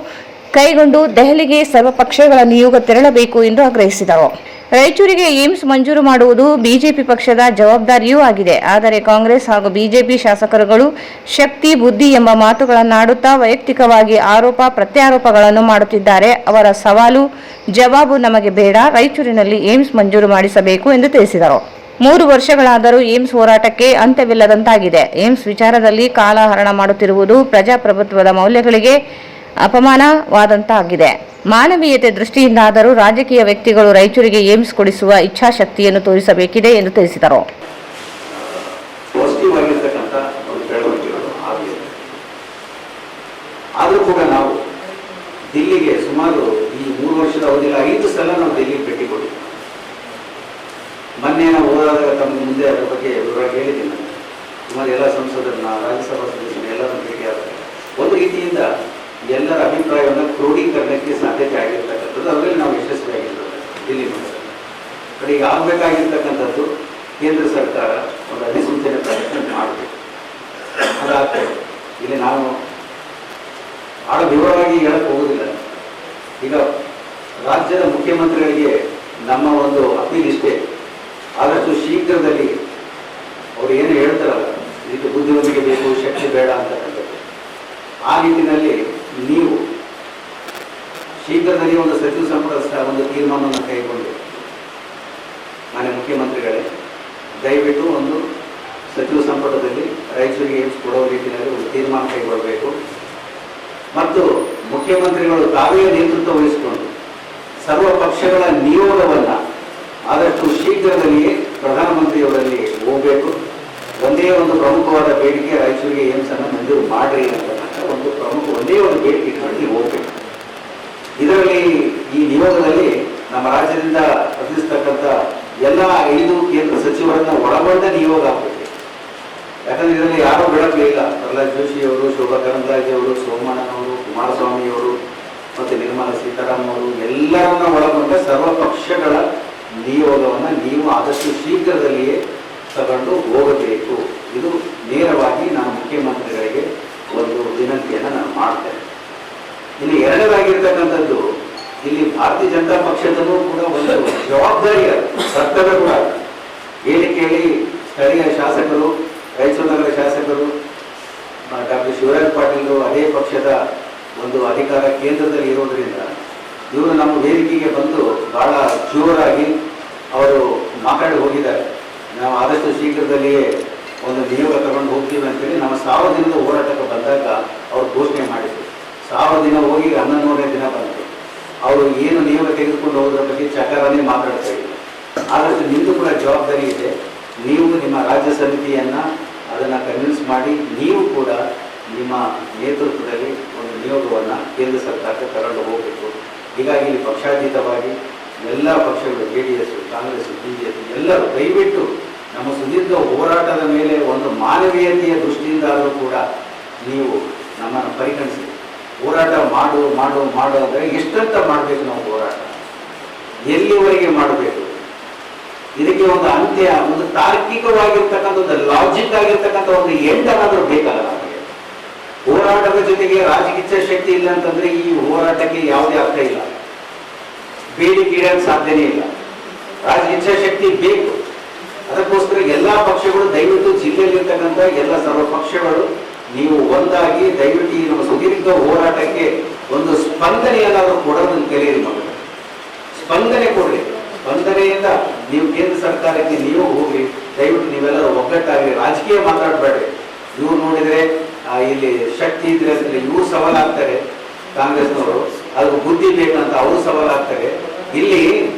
ಕೈಗೊಂಡು ದೆಹಲಿಗೆ ಸರ್ವಪಕ್ಷಗಳ ನಿಯೋಗ ತೆರಳಬೇಕು ಎಂದು ಆಗ್ರಹಿಸಿದರು. ರಾಯಚೂರಿಗೆ ಏಮ್ಸ್ ಮಂಜೂರು ಮಾಡುವುದು ಬಿಜೆಪಿ ಪಕ್ಷದ ಜವಾಬ್ದಾರಿಯೂ ಆಗಿದೆ. ಆದರೆ ಕಾಂಗ್ರೆಸ್ ಹಾಗೂ ಬಿಜೆಪಿ ಶಾಸಕರುಗಳು ಶಕ್ತಿ ಬುದ್ಧಿ ಎಂಬ ಮಾತುಗಳನ್ನಾಡುತ್ತಾ ವೈಯಕ್ತಿಕವಾಗಿ ಆರೋಪ ಪ್ರತ್ಯಾರೋಪಗಳನ್ನು ಮಾಡುತ್ತಿದ್ದಾರೆ. ಅವರ ಸವಾಲು ಜವಾಬು ನಮಗೆ ಬೇಡ. ರಾಯಚೂರಿನಲ್ಲಿ ಏಮ್ಸ್ ಮಂಜೂರು ಮಾಡಿಸಬೇಕು ಎಂದು ತಿಳಿಸಿದರು. 3 ವರ್ಷಗಳಾದರೂ ಏಮ್ಸ್ ಹೋರಾಟಕ್ಕೆ ಅಂತ್ಯವಿಲ್ಲದಂತಾಗಿದೆ. ಏಮ್ಸ್ ವಿಚಾರದಲ್ಲಿ ಕಾಲಹರಣ ಮಾಡುತ್ತಿರುವುದು ಪ್ರಜಾಪ್ರಭುತ್ವದ ಮೌಲ್ಯಗಳಿಗೆ ಅಪಮಾನವಾದಂತಾಗಿದೆ. ಮಾನವೀಯತೆ ದೃಷ್ಟಿಯಿಂದಾದರೂ ರಾಜಕೀಯ ವ್ಯಕ್ತಿಗಳು ರಾಯಚೂರಿಗೆ ಏಮ್ಸ್ ಕೊಡಿಸುವ ಇಚ್ಛಾಶಕ್ತಿಯನ್ನು ತೋರಿಸಬೇಕಿದೆ ಎಂದು ತಿಳಿಸಿದರು. ಆದರೂ ಕೂಡ ನಾವು ದಿಲ್ಲಿಗೆ ಸುಮಾರು ಈ 3 ವರ್ಷದ ಅವಧಿಯಲ್ಲಿ 5 ಸಲ ನಾವು ದಿಲ್ಲಿಗೆ ಭೇಟಿ ಕೊಟ್ಟಿದ್ದೀವಿ. ಮೊನ್ನೆ ನಾವು ಹೋದಾಗ ತಮ್ಮ ಮುಂದೆ ಅದರ ಬಗ್ಗೆ ವಿವರವಾಗಿ ಹೇಳಿದ್ದೀನಿ. ಸುಮಾರು ಎಲ್ಲ ಸಂಸದರನ್ನ, ರಾಜ್ಯಸಭಾ ಸದಸ್ಯರನ್ನ ಎಲ್ಲರನ್ನು ಭೇಟಿಯಾದಾಗ ಒಂದು ರೀತಿಯಿಂದ ಎಲ್ಲರ ಅಭಿಪ್ರಾಯವನ್ನು ಕ್ರೋಢೀಕರಣಕ್ಕೆ ಸಾಧ್ಯತೆ ಆಗಿರ್ತಕ್ಕಂಥದ್ದು, ಅದರಲ್ಲಿ ನಾವು ಯಶಸ್ವಿಯಾಗಿರ್ತದೆ ದಿಲ್ಲಿ ಬಟ್ ಈಗ ಆಗಬೇಕಾಗಿರ್ತಕ್ಕಂಥದ್ದು ಕೇಂದ್ರ ಸರ್ಕಾರ ಒಂದು ಅಧಿಸೂಚನೆ ಪ್ರಕಟಣೆ ಮಾಡಬೇಕು. ಅದಾಗ್ತದೆ. ಇಲ್ಲಿ ನಾವು ಭಾಳ ವಿವರವಾಗಿ ಹೇಳಕ್ಕೆ ಹೋಗೋದಿಲ್ಲ. ಈಗ ರಾಜ್ಯದ ಮುಖ್ಯಮಂತ್ರಿಗಳಿಗೆ ನಮ್ಮ ಒಂದು ಅಪೀಲ್ ಇಷ್ಟೇ, ಆದಷ್ಟು ಶೀಘ್ರದಲ್ಲಿ ಅವರು ಏನು ಹೇಳ್ತಾರಲ್ಲ, ಇದಕ್ಕೆ ಬುದ್ಧಿವಂತಿಕೆ ಬೇಕು, ಶಕ್ತಿ ಬೇಡ ಅಂತಕ್ಕಂಥದ್ದು, ಆ ನಿಟ್ಟಿನಲ್ಲಿ ನೀವು ಶೀಘ್ರದಲ್ಲಿ ಒಂದು ಸಚಿವ ಸಂಪುಟ ಒಂದು ತೀರ್ಮಾನವನ್ನು ಕೈಗೊಂಡು ಮಾನ್ಯ ಮುಖ್ಯಮಂತ್ರಿಗಳೇ ದಯವಿಟ್ಟು ಒಂದು ಸಚಿವ ಸಂಪುಟದಲ್ಲಿ ರಾಯಚೂರಿಗೆ ಏಮ್ಸ್ ಕೊಡೋ ರೀತಿಯಲ್ಲಿ ಒಂದು ತೀರ್ಮಾನ ಕೈಗೊಳ್ಳಬೇಕು. ಮತ್ತು ಮುಖ್ಯಮಂತ್ರಿಗಳು ತಾವೇ ನೇತೃತ್ವ ವಹಿಸಿಕೊಂಡು ಸರ್ವ ಪಕ್ಷಗಳ ನಿಯೋಗವನ್ನು ಆದಷ್ಟು ಶೀಘ್ರದಲ್ಲಿಯೇ ಪ್ರಧಾನಮಂತ್ರಿಯವರಲ್ಲಿ ಹೋಗಬೇಕು. ಒಂದೇ ಒಂದು ಪ್ರಮುಖವಾದ ಬೇಡಿಕೆ, ರಾಯಚೂರಿಗೆ ಏಮ್ಸ್ ಅನ್ನು ಮಂಜೂರು ಮಾಡ್ರಿ ಅಂತಕ್ಕಂಥ ಒಂದು ಪ್ರಮುಖ ಒಂದೇ ಒಂದು ಬೇಡಿಕೆ ಇಟ್ಕೊಂಡು ನೀವು ಹೋಗ್ಬೇಕು. ಇದರಲ್ಲಿ ಈ ನಿಯೋಗದಲ್ಲಿ ನಮ್ಮ ರಾಜ್ಯದಿಂದ ಪ್ರತಿಸ್ತಕ್ಕಂಥ ಎಲ್ಲ 5 ಕೇಂದ್ರ ಸಚಿವರನ್ನ ಒಳಗೊಂಡ ನಿಯೋಗ ಆಗಬೇಕು. ಯಾಕಂದ್ರೆ ಇದರಲ್ಲಿ ಯಾರೂ ಬೆಳಕಲಿಲ್ಲ. ಪ್ರಹ್ಲಾದ್ ಜೋಶಿ ಅವರು, ಶೋಭಾ ಕರಂದ್ಲಾಜೆ ಅವರು, ಸೋಮಣ್ಣನವರು, ಕುಮಾರಸ್ವಾಮಿ ಅವರು ಮತ್ತು ನಿರ್ಮಲಾ ಸೀತಾರಾಮನ್ ಅವರು ಎಲ್ಲರನ್ನ ಒಳಗೊಂಡ ಸರ್ವ ಪಕ್ಷಗಳ ನಿಯೋಗವನ್ನು ನೀವು ಆದಷ್ಟು ಶೀಘ್ರದಲ್ಲಿಯೇ ತಗೊಂಡು ಹೋಗಬೇಕು. ಇದು ನೇರವಾಗಿ ನಾನು ಮುಖ್ಯಮಂತ್ರಿಗಳಿಗೆ ಒಂದು ವಿನಂತಿಯನ್ನು ನಾನು ಮಾಡ್ತೇನೆ. ಇಲ್ಲಿ ಎರಡನೇದಾಗಿರ್ತಕ್ಕಂಥದ್ದು, ಇಲ್ಲಿ ಭಾರತೀಯ ಜನತಾ ಪಕ್ಷದಲ್ಲೂ ಕೂಡ ಒಂದು ಜವಾಬ್ದಾರಿಯ ಕರ್ತವ್ಯ ಕೂಡ ಹೇಳಿಕೆಯಲ್ಲಿ ಸ್ಥಳೀಯ ಶಾಸಕರು, ರಾಯಚೂರು ನಗರ ಶಾಸಕರು ಡಾಕ್ಟರ್ ಶಿವರಾಜ್ ಪಾಟೀಲ್ ಅದೇ ಪಕ್ಷದ ಒಂದು ಅಧಿಕಾರ ಕೇಂದ್ರದಲ್ಲಿ ಇರೋದ್ರಿಂದ ಇವರು ನಮ್ಮ ವೇದಿಕೆಗೆ ಬಂದು ಬಹಳ ಜೋರಾಗಿ ಅವರು ಮಾತಾಡಿ ಹೋಗಿದ್ದಾರೆ. ನಾವು ಆದಷ್ಟು ಶೀಘ್ರದಲ್ಲಿಯೇ ಒಂದು ನಿಯೋಗ ತಗೊಂಡು ಹೋಗ್ತೀವಿ ಅಂತೇಳಿ ನಮ್ಮ 1000 ದಿನದ ಹೋರಾಟಕ್ಕೆ ಬಂದಾಗ ಅವರು ಘೋಷಣೆ ಮಾಡಿದ್ರು. 1000 ದಿನ ಹೋಗಿ 1100ನೇ ದಿನ ಬಂತು. ಅವರು ಏನು ನಿಯೋಗ ತೆಗೆದುಕೊಂಡು ಹೋಗೋದ್ರ ಬಗ್ಗೆ ಚಕಾರನೇ ಮಾತಾಡ್ತಾ ಇದ್ರು. ಆದಷ್ಟು ನಿಮ್ಮದು ಕೂಡ ಜವಾಬ್ದಾರಿ ಇದೆ. ನೀವು ನಿಮ್ಮ ರಾಜ್ಯ ಸಮಿತಿಯನ್ನು ಅದನ್ನು ಕನ್ವಿನ್ಸ್ ಮಾಡಿ ನೀವು ಕೂಡ ನಿಮ್ಮ ನೇತೃತ್ವದಲ್ಲಿ ಒಂದು ನಿಯೋಗವನ್ನು ಕೇಂದ್ರ ಸರ್ಕಾರಕ್ಕೆ ತಗೊಂಡು ಹೋಗಬೇಕು. ಹೀಗಾಗಿ ಇಲ್ಲಿ ಪಕ್ಷಾತೀತವಾಗಿ ಎಲ್ಲ ಪಕ್ಷಗಳು, JDS, ಕಾಂಗ್ರೆಸ್, BJP ಎಲ್ಲರೂ ದಯವಿಟ್ಟು ನಮ್ಮ ಸುದೀರ್ಘ ಹೋರಾಟದ ಮೇಲೆ ಒಂದು ಮಾನವೀಯತೆಯ ದೃಷ್ಟಿಯಿಂದಾದರೂ ಕೂಡ ನೀವು ನಮ್ಮನ್ನು ಪರಿಗಣಿಸಿ. ಹೋರಾಟ ಮಾಡು ಅಂದರೆ ಎಷ್ಟಂತ ಮಾಡಬೇಕು ನಾವು ಹೋರಾಟ, ಎಲ್ಲಿವರೆಗೆ ಮಾಡಬೇಕು, ಇದಕ್ಕೆ ಒಂದು ಅಂತ್ಯ, ಒಂದು ತಾರ್ಕಿಕವಾಗಿರ್ತಕ್ಕಂಥ ಒಂದು ಲಾಜಿಕ್ ಆಗಿರ್ತಕ್ಕಂಥ ಒಂದು ಎಂಡ್ ಅನ್ನೋದು ಬೇಕಲ್ಲ ನಮಗೆ. ಹೋರಾಟದ ಜೊತೆಗೆ ರಾಜಕೀಯ ಶಕ್ತಿ ಇಲ್ಲ ಅಂತಂದ್ರೆ ಈ ಹೋರಾಟಕ್ಕೆ ಯಾವುದೇ ಅರ್ಥ ಇಲ್ಲ, ಬೇಡಿಕೆ ಇಡಕ್ಕೆ ಸಾಧ್ಯನೇ ಇಲ್ಲ. ರಾಜಕೀಯ ಶಕ್ತಿ ಬೇಕು. ಅದಕ್ಕೋಸ್ಕರ ಎಲ್ಲಾ ಪಕ್ಷಗಳು ದಯವಿಟ್ಟು ಜಿಲ್ಲೆಯಲ್ಲಿರ್ತಕ್ಕಂಥ ಎಲ್ಲ ಸರ್ವ ಪಕ್ಷಗಳು ನೀವು ಒಂದಾಗಿ ದಯವಿಟ್ಟು ಈ ನಮ್ಮ ಸುದೀರ್ಘ ಹೋರಾಟಕ್ಕೆ ಒಂದು ಸ್ಪಂದನೆಯನ್ನಾದರೂ ಕೊಡೋದನ್ನು ಕಲಿಯಿರಿ ಮಕ್ಕಳು. ಸ್ಪಂದನೆ ಕೊಡ್ರಿ. ಸ್ಪಂದನೆಯಿಂದ ನೀವು ಕೇಂದ್ರ ಸರ್ಕಾರಕ್ಕೆ ನೀವು ಹೋಗಿ ದಯವಿಟ್ಟು ನೀವೆಲ್ಲರೂ ಒಗ್ಗಟ್ಟಾಗಿ ರಾಜಕೀಯ ಮಾತಾಡಬೇಡ್ರಿ. ಇವ್ರು ನೋಡಿದ್ರೆ ಇಲ್ಲಿ ಶಕ್ತಿ ಇದ್ರೆ ಇವ್ರು ಸವಾಲಾಗ್ತಾರೆ ಕಾಂಗ್ರೆಸ್ನವರು. ಅದಕ್ಕೆ ಬುದ್ಧಿ ಬೇಕಂತ ಅವರು ಸವಾಲಾಗ್ತಾರೆ. ಇಲ್ಲಿ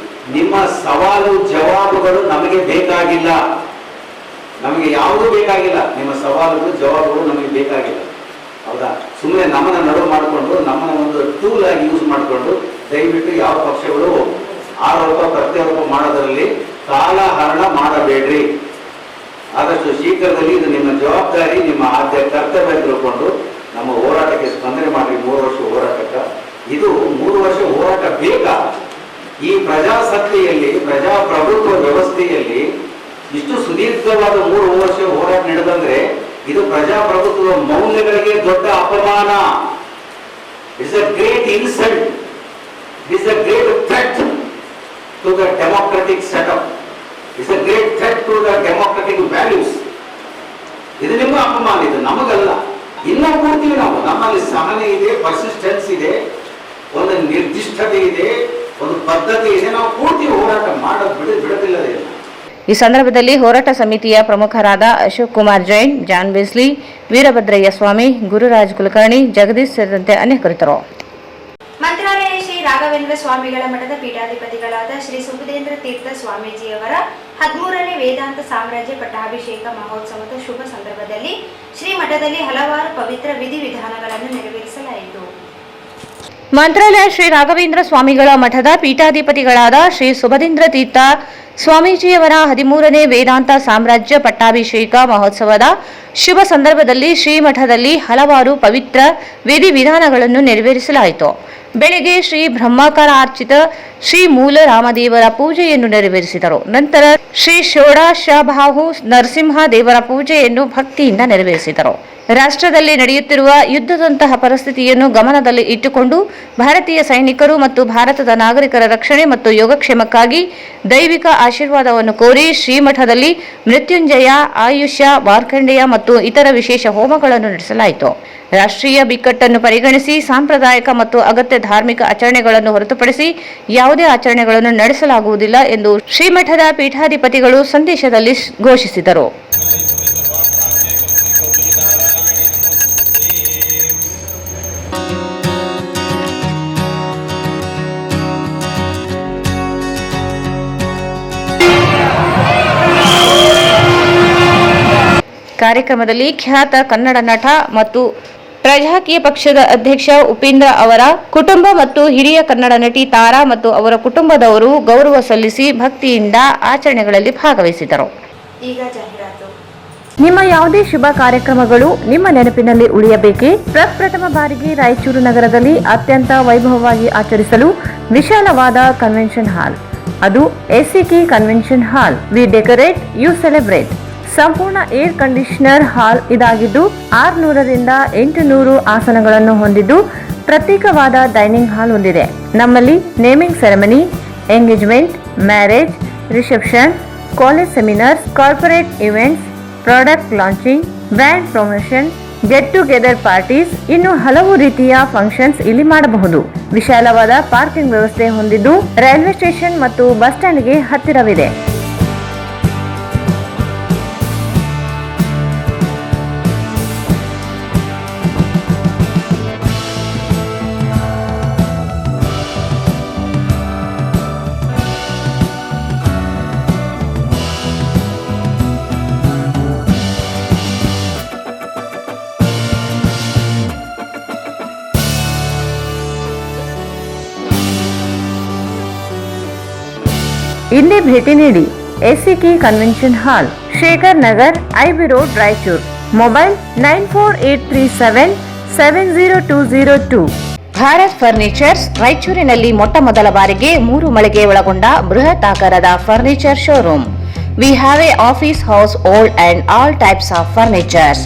ನಿಮ್ಮ ಸವಾಲು ಜವಾಬುಗಳು ನಮಗೆ ಬೇಕಾಗಿಲ್ಲ, ನಮಗೆ ಯಾವುದೂ ಬೇಕಾಗಿಲ್ಲ. ನಿಮ್ಮ ಸವಾಲುಗಳು ಜವಾಬುಗಳು ನಮಗೆ ಬೇಕಾಗಿಲ್ಲ, ಹೌದಾ? ಸುಮ್ಮನೆ ನಮ್ಮನ್ನ ನಡುವು ಮಾಡಿಕೊಂಡು ನಮ್ಮನ್ನ ಒಂದು ಟೂಲ್ ಆಗಿ ಯೂಸ್ ಮಾಡಿಕೊಂಡು ದಯವಿಟ್ಟು ಯಾವ ಪಕ್ಷಗಳು ಆರೋಪ ಪ್ರತ್ಯಾರೋಪ ಮಾಡೋದರಲ್ಲಿ ಕಾಲಹರಣ ಮಾಡಬೇಡ್ರಿ. ಆದಷ್ಟು ಶೀಘ್ರದಲ್ಲಿ ಇದು ನಿಮ್ಮ ಜವಾಬ್ದಾರಿ, ನಿಮ್ಮ ಆದ್ಯ ಕರ್ತವ್ಯ ತಿಳ್ಕೊಂಡು ನಮ್ಮ ಹೋರಾಟಕ್ಕೆ ಸ್ಪಂದನೆ ಮಾಡಿ. 3 ವರ್ಷ ಹೋರಾಟಕ್ಕೆ ಇದು 3 ವರ್ಷ ಹೋರಾಟ ಬೇಕಾ? ಈ ಪ್ರಜಾಸತ್ತೆಯಲ್ಲಿ, ಪ್ರಜಾಪ್ರಭುತ್ವ ವ್ಯವಸ್ಥೆಯಲ್ಲಿ ಇಷ್ಟು ಸುದೀರ್ಘವಾದ 3 ವರ್ಷ ಹೋರಾಟ ನಡೆದಂದ್ರೆ ಇದು ಪ್ರಜಾಪ್ರಭುತ್ವ ಮೌಲ್ಯಗಳಿಗೆ ದೊಡ್ಡ ಅಪಮಾನ. It's a great insult, it's a great threat to the democratic setup, it's a great threat to the democratic values. ಇದು ನಿಮ್ಮ ಅಪಮಾನ, ಇದು ನಮಗಲ್ಲ. ಇನ್ನ ಕೂಡ್ತೀವಿ ನಾವು, ನಮ್ಮಲ್ಲಿ ಸಹನೆ ಇದೆ, ಪರ್ಸಿಸ್ಟೆನ್ಸ್ ಇದೆ, ಒಂದು ನಿರ್ದಿಷ್ಟತೆ ಇದೆ, ಒಂದು ಪದ್ಧತಿ ಇದೆ. ನಾವು ಕೂಡ್ತೀವಿ, ಹೋರಾಟ ಮಾಡೋದು ಬಿಡುತ್ತಿಲ್ಲದೆ. ಈ ಸಂದರ್ಭದಲ್ಲಿ ಹೋರಾಟ ಸಮಿತಿಯ ಪ್ರಮುಖರಾದ ಅಶೋಕ್ ಕುಮಾರ್ ಜೈನ್, ಜಾನ್ ಬಿಸ್ಲಿ, ವೀರಭದ್ರಯ್ಯ ಸ್ವಾಮಿ, ಗುರುರಾಜ್ ಕುಲಕರ್ಣಿ, ಜಗದೀಶ್ ಸೇರಿದಂತೆ ಅನೇಕರಿದ್ದರು. ಮಂತ್ರಾಲಯ ಶ್ರೀ ರಾಘವೇಂದ್ರ ಸ್ವಾಮಿಗಳ ಮಠದ ಪೀಠಾಧಿಪತಿಗಳಾದ ಶ್ರೀ ಸುಬುಧೇಂದ್ರ ತೀರ್ಥ ಸ್ವಾಮೀಜಿಯವರ 13ನೇ ವೇದಾಂತ ಸಾಮ್ರಾಜ್ಯ ಪಟ್ಟಾಭಿಷೇಕ ಮಹೋತ್ಸವದ ಶುಭ ಸಂದರ್ಭದಲ್ಲಿ ಶ್ರೀ ಮಠದಲ್ಲಿ ಹಲವಾರು ಪವಿತ್ರ ವಿಧಿವಿಧಾನಗಳನ್ನು ನೆರವೇರಿಸಲಾಯಿತು. ಮಂತ್ರಾಲಯ ಶ್ರೀ ರಾಘವೇಂದ್ರ ಸ್ವಾಮಿಗಳ ಮಠದ ಪೀಠಾಧಿಪತಿಗಳಾದ ಶ್ರೀ ಸುಬುಧೇಂದ್ರ ತೀರ್ಥ ಸ್ವಾಮೀಜಿಯವರ 13ನೇ ವೇದಾಂತ ಸಾಮ್ರಾಜ್ಯ ಪಟ್ಟಾಭಿಷೇಕ ಮಹೋತ್ಸವದ ಶುಭ ಸಂದರ್ಭದಲ್ಲಿ ಶ್ರೀಮಠದಲ್ಲಿ ಹಲವಾರು ಪವಿತ್ರ ವಿಧಿವಿಧಾನಗಳನ್ನು ನೆರವೇರಿಸಲಾಯಿತು. ಬೆಳಗ್ಗೆ ಶ್ರೀ ಬ್ರಹ್ಮಕರಾರ್ಚಿತ ಶ್ರೀ ಮೂಲ ರಾಮದೇವರ ಪೂಜೆಯನ್ನು ನೆರವೇರಿಸಿದರು. ನಂತರ ಶ್ರೀ ಷೋಡಶಬಾಹು ನರಸಿಂಹ ದೇವರ ಪೂಜೆಯನ್ನು ಭಕ್ತಿಯಿಂದ ನೆರವೇರಿಸಿದರು. ರಾಷ್ಟ್ರದಲ್ಲಿ ನಡೆಯುತ್ತಿರುವ ಯುದ್ಧದಂತಹ ಪರಿಸ್ಥಿತಿಯನ್ನು ಗಮನದಲ್ಲಿ ಇಟ್ಟುಕೊಂಡು ಭಾರತೀಯ ಸೈನಿಕರು ಮತ್ತು ಭಾರತದ ನಾಗರಿಕರ ರಕ್ಷಣೆ ಮತ್ತು ಯೋಗಕ್ಷೇಮಕ್ಕಾಗಿ ದೈವಿಕ ಆಶೀರ್ವಾದವನ್ನು ಕೋರಿ ಶ್ರೀಮಠದಲ್ಲಿ ಮೃತ್ಯುಂಜಯ, ಆಯುಷ್ಯ, ಮಾರ್ಕಂಡೇಯ ಮತ್ತು ಇತರ ವಿಶೇಷ ಹೋಮಗಳನ್ನು ನಡೆಸಲಾಯಿತು. ರಾಷ್ಟ್ರೀಯ ಬಿಕ್ಕಟ್ಟನ್ನು ಪರಿಗಣಿಸಿ ಸಾಂಪ್ರದಾಯಿಕ ಮತ್ತು ಅಗತ್ಯ ಧಾರ್ಮಿಕ ಆಚರಣೆಗಳನ್ನು ಹೊರತುಪಡಿಸಿ ಯಾವುದೇ ಆಚರಣೆಗಳನ್ನು ನಡೆಸಲಾಗುವುದಿಲ್ಲ ಎಂದು ಶ್ರೀಮಠದ ಪೀಠಾಧಿಪತಿಗಳು ಸಂದೇಶದಲ್ಲಿ ಘೋಷಿಸಿದರು. ಕಾರ್ಯಕ್ರಮದಲ್ಲಿ ಖ್ಯಾತ ಕನ್ನಡ ನಟ ಮತ್ತು ಪ್ರಜಾಕೀಯ ಪಕ್ಷದ ಅಧ್ಯಕ್ಷ ಉಪೇಂದ್ರ ಅವರ ಕುಟುಂಬ ಮತ್ತು ಹಿರಿಯ ಕನ್ನಡ ನಟಿ ತಾರಾ ಮತ್ತು ಅವರ ಕುಟುಂಬದವರು ಗೌರವ ಸಲ್ಲಿಸಿ ಭಕ್ತಿಯಿಂದ ಆಚರಣೆಗಳಲ್ಲಿ ಭಾಗವಹಿಸಿದರು. ಈಗ ಜಾಹೀರಾತು. ನಿಮ್ಮ ಯಾವುದೇ ಶುಭ ಕಾರ್ಯಕ್ರಮಗಳು ನಿಮ್ಮ ನೆನಪಿನಲ್ಲಿ ಉಳಿಯಬೇಕೇ? ಪ್ರಪ್ರಥಮ ಬಾರಿಗೆ ರಾಯಚೂರು ನಗರದಲ್ಲಿ ಅತ್ಯಂತ ವೈಭವವಾಗಿ ಆಚರಿಸಲು ವಿಶಾಲವಾದ ಕನ್ವೆನ್ಷನ್ ಹಾಲ್, ಅದು ACK convention hall. We decorate, you celebrate. ಸಂಪೂರ್ಣ ಏರ್ ಕಂಡೀಷನರ್ ಹಾಲ್ ಇದಾಗಿದ್ದು 600ರಿಂದ 800 ಆಸನಗಳನ್ನು ಹೊಂದಿದ್ದು ಪ್ರತ್ಯೇಕವಾದ ಡೈನಿಂಗ್ ಹಾಲ್ ಹೊಂದಿದೆ. ನಮ್ಮಲ್ಲಿ naming ceremony, engagement, marriage, reception, college seminars, corporate events, product launching, brand promotion, get together parties, ಇನ್ನು ಹಲವು ರೀತಿಯ ಫಂಕ್ಷನ್ಸ್ ಇಲ್ಲಿ ಮಾಡಬಹುದು. ವಿಶಾಲವಾದ ಪಾರ್ಕಿಂಗ್ ವ್ಯವಸ್ಥೆ ಹೊಂದಿದ್ದು ರೈಲ್ವೆ ಸ್ಟೇಷನ್ ಮತ್ತು ಬಸ್ ಸ್ಟ್ಯಾಂಡ್ಗೆ ಹತ್ತಿರವಿದೆ. ಇಂದೇ ಭೇಟಿ ನೀಡಿ ಎಸಿಕೆ ಕನ್ವೆನ್ಷನ್ ಹಾಲ್, Shekhar Nagar, IB road, Raichur. Mobile 9483770202. Bharat furnitures ರಾಯಚೂರಿನಲ್ಲಿ ಮೊಟ್ಟ ಮೊದಲ ಬಾರಿಗೆ 3 ಮಳಿಗೆ ಒಳಗೊಂಡ ಬೃಹತ್ ಆಕಾರದ furniture showroom. We have a office house, old and all types of furnitures.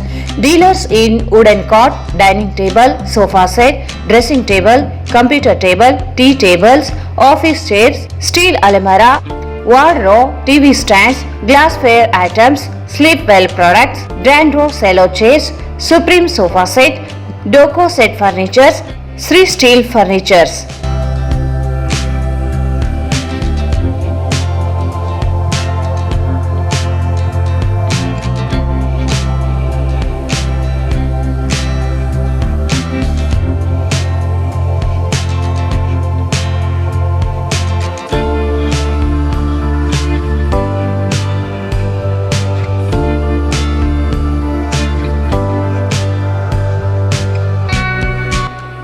Dealers in wooden cot, dining table, sofa set, dressing table, computer table, tea tables, office chairs, steel almirah, wardrobe, TV stands, glassware items, sleepwell products, Dandro cello chairs, Supreme sofa set, Doco set furnitures, Sri Steel furnitures.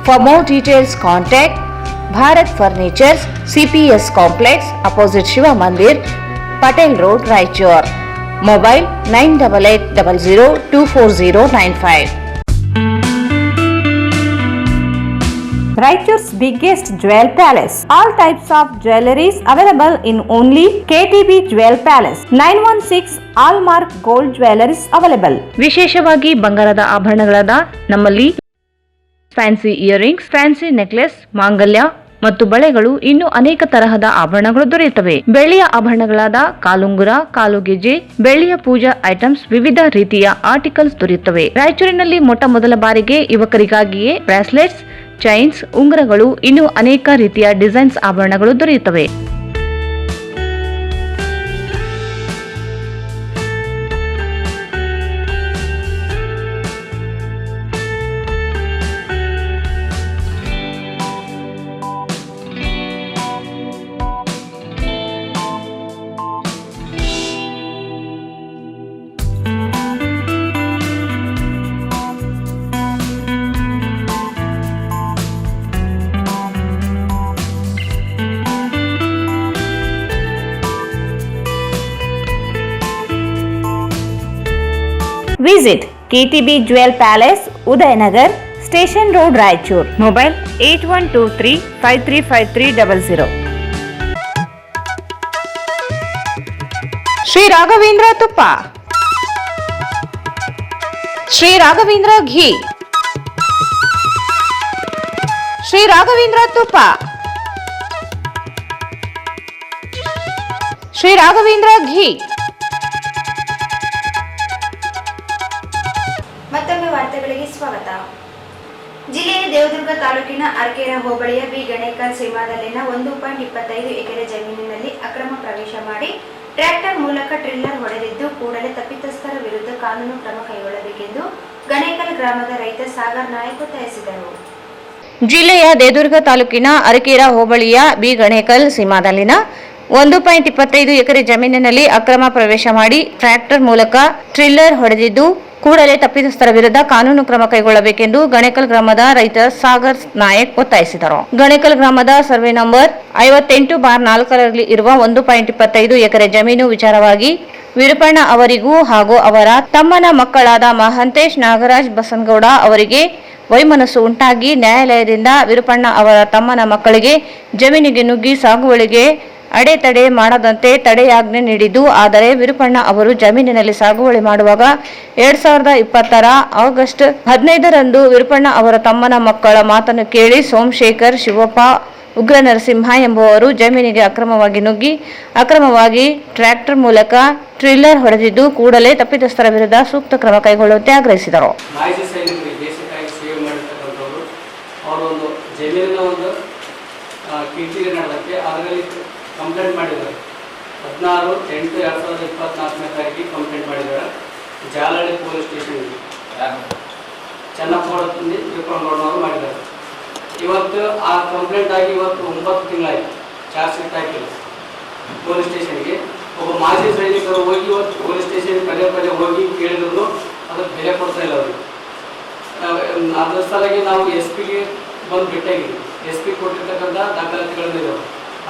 For more details, contact Bharat Furnitures, CPS Complex, opposite Shiva Mandir, Patel Road, Raichur. Mobile 9880024095. Raichur's biggest jewel palace. All types of jewelries available in only KTB Jewel Palace. 916 Allmark Gold Jewelries available. ವಿಶೇಷವಾಗಿ ಬಂಗಾರದ ಆಭರಣಗಳಾದ ನಮ್ಮಲ್ಲಿ fancy earrings, fancy necklace, ಮಾಂಗಲ್ಯ ಮತ್ತು ಬಳೆಗಳು ಇನ್ನೂ ಅನೇಕ ತರಹದ ಆಭರಣಗಳು ದೊರೆಯುತ್ತವೆ. ಬೆಳ್ಳಿಯ ಆಭರಣಗಳಾದ ಕಾಲುಂಗುರ, ಕಾಲುಗೆಜೆ, ಬೆಳ್ಳಿಯ ಪೂಜಾ ಐಟಮ್ಸ್, ವಿವಿಧ ರೀತಿಯ ಆರ್ಟಿಕಲ್ಸ್ ದೊರೆಯುತ್ತವೆ. ರಾಯಚೂರಿನಲ್ಲಿ ಮೊಟ್ಟ ಮೊದಲ ಬಾರಿಗೆ ಯುವಕರಿಗಾಗಿಯೇ ಬ್ರಾಸ್ಲೆಟ್ಸ್, ಚೈನ್ಸ್, ಉಂಗುರಗಳು, ಇನ್ನೂ ಅನೇಕ ರೀತಿಯ ಡಿಸೈನ್ಸ್ ಆಭರಣಗಳು ದೊರೆಯುತ್ತವೆ. Visit KTB Jewel Palace, Udayanagar, Station Road, Raichur. Mobile 8123535300. Sri Raghavendra Tuppa, Sri Raghavendra Ghee, Sri Raghavendra Tuppa, Sri Raghavendra Ghee. ಮತ್ತೊಮ್ಮೆ ವಾರ್ತೆಗಳಿಗೆ ಸ್ವಾಗತ. ಜಿಲ್ಲೆಯ ದೇವದುರ್ಗ ತಾಲೂಕಿನ ಅರಕೇರ ಹೋಬಳಿಯ ಬಿ ಗಣೇಕಲ್ ಸೀಮಾದಲ್ಲಿನ 1.25 ಎಕರೆ ಜಮೀನಿನಲ್ಲಿ ಅಕ್ರಮ ಪ್ರವೇಶ ಮಾಡಿ ಟ್ರ್ಯಾಕ್ಟರ್ ಮೂಲಕ ಟ್ರಿಲ್ಲರ್ ಹೊಡೆದಿದ್ದು ಕೂಡಲೇ ತಪ್ಪಿತಸ್ಥರ ವಿರುದ್ಧ ಕಾನೂನು ಕ್ರಮ ಕೈಗೊಳ್ಳಬೇಕೆಂದು ಗಣೇಕಲ್ ಗ್ರಾಮದ ರೈತ ಸಾಗರ್ ನಾಯಕ್ ಒತ್ತಾಯಿಸಿದರು. ಜಿಲ್ಲೆಯ ದೇವದುರ್ಗ ತಾಲೂಕಿನ ಅರಕೇರ ಹೋಬಳಿಯ ಬಿ ಗಣೇಕಲ್ ಸೀಮಾದಲ್ಲಿನ 1.25 ಎಕರೆ ಜಮೀನಿನಲ್ಲಿ ಅಕ್ರಮ ಪ್ರವೇಶ ಮಾಡಿ ಟ್ರ್ಯಾಕ್ಟರ್ ಮೂಲಕ ಟ್ರಿಲ್ಲರ್ ಹೊಡೆದಿದ್ದು ಕೂಡಲೇ ತಪ್ಪಿತಸ್ಥರ ವಿರುದ್ಧ ಕಾನೂನು ಕ್ರಮ ಕೈಗೊಳ್ಳಬೇಕೆಂದು ಗಣೇಕಲ್ ಗ್ರಾಮದ ರೈತ ಸಾಗರ್ ನಾಯಕ್ ಒತ್ತಾಯಿಸಿದರು. ಗಣೇಕಲ್ ಗ್ರಾಮದ ಸರ್ವೆ ನಂಬರ್ 58/4ರಲ್ಲಿ ಇರುವ 1.25 ಎಕರೆ ಜಮೀನು ವಿಚಾರವಾಗಿ ವಿರುಪಣ್ಣ ಅವರಿಗೂ ಹಾಗೂ ಅವರ ತಮ್ಮನ ಮಕ್ಕಳಾದ ಮಹಂತೇಶ್ ನಾಗರಾಜ್ ಬಸನಗೌಡ ಅವರಿಗೆ ವೈಮನಸ್ಸು ಉಂಟಾಗಿ ನ್ಯಾಯಾಲಯದಿಂದ ವಿರುಪಣ್ಣ ಅವರ ತಮ್ಮನ ಮಕ್ಕಳಿಗೆ ಜಮೀನಿಗೆ ನುಗ್ಗಿ ಸಾಗುವಳಿಗೆ ಅಡೆತಡೆ ಮಾಡದಂತೆ ತಡೆಯಾಜ್ಞೆ ನೀಡಿದ್ದು, ಆದರೆ ವಿರುಪಣ್ಣ ಅವರು ಜಮೀನಿನಲ್ಲಿ ಸಾಗುವಳಿ ಮಾಡುವಾಗ 2020 ಆಗಸ್ಟ್ 15ರಂದು ವಿರುಪಣ್ಣ ಅವರ ತಮ್ಮನ ಮಕ್ಕಳ ಮಾತನ್ನು ಕೇಳಿ ಸೋಮಶೇಖರ್, ಶಿವಪ್ಪ, ಉಗ್ರ ನರಸಿಂಹ ಎಂಬುವರು ಜಮೀನಿಗೆ ಅಕ್ರಮವಾಗಿ ನುಗ್ಗಿ ಅಕ್ರಮವಾಗಿ ಟ್ರ್ಯಾಕ್ಟರ್ ಮೂಲಕ ಟ್ರಿಲ್ಲರ್ ಹೊಡೆದಿದ್ದು ಕೂಡಲೇ ತಪ್ಪಿತಸ್ಥರ ವಿರುದ್ಧ ಸೂಕ್ತ ಕ್ರಮ ಕೈಗೊಳ್ಳುವಂತೆ ಆಗ್ರಹಿಸಿದರು. ಕಂಪ್ಲೇಂಟ್ ಮಾಡಿದ್ದಾರೆ. 16/8/2024 ಕಂಪ್ಲೇಂಟ್ ಮಾಡಿದ್ದಾರೆ. ಜಾಲಹಳ್ಳಿ ಪೊಲೀಸ್ ಸ್ಟೇಷನ್ಗೆ ಚನ್ನಪ್ಪಗೌಡಲ್ಲಿ ವಿಕ್ರಮಗೌಡನವರು ಮಾಡಿದ್ದಾರೆ. ಇವತ್ತು ಆ ಕಂಪ್ಲೇಂಟ್ ಆಗಿ ಇವತ್ತು 9 ತಿಂಗಳಾಯಿತು. ಚಾರ್ಜ್ ಶೀಟ್ ಹಾಕಿಲ್ಲ ಪೊಲೀಸ್ ಸ್ಟೇಷನ್ಗೆ. ಒಬ್ಬ ಮಾಜಿ ಸೈನಿಕರು ಹೋಗಿ ಇವತ್ತು ಪೊಲೀಸ್ ಸ್ಟೇಷನ್ ಪದೇ ಹೋಗಿ ಕೇಳಿದ್ರು ಅದಕ್ಕೆ ಬೆಲೆ ಕೊಡ್ತಾ ಇಲ್ಲ ಅವರಿಗೆ. ಅದರ ಸಲುವಾಗಿ ನಾವು SP-ಗೆ ಬಂದು ಭೇಟಿಯಾಗಿದ್ವಿ. SP ಕೊಟ್ಟಿರ್ತಕ್ಕಂಥ ದಾಖಲಾತಿಗಳಿದ್ದಾವೆ.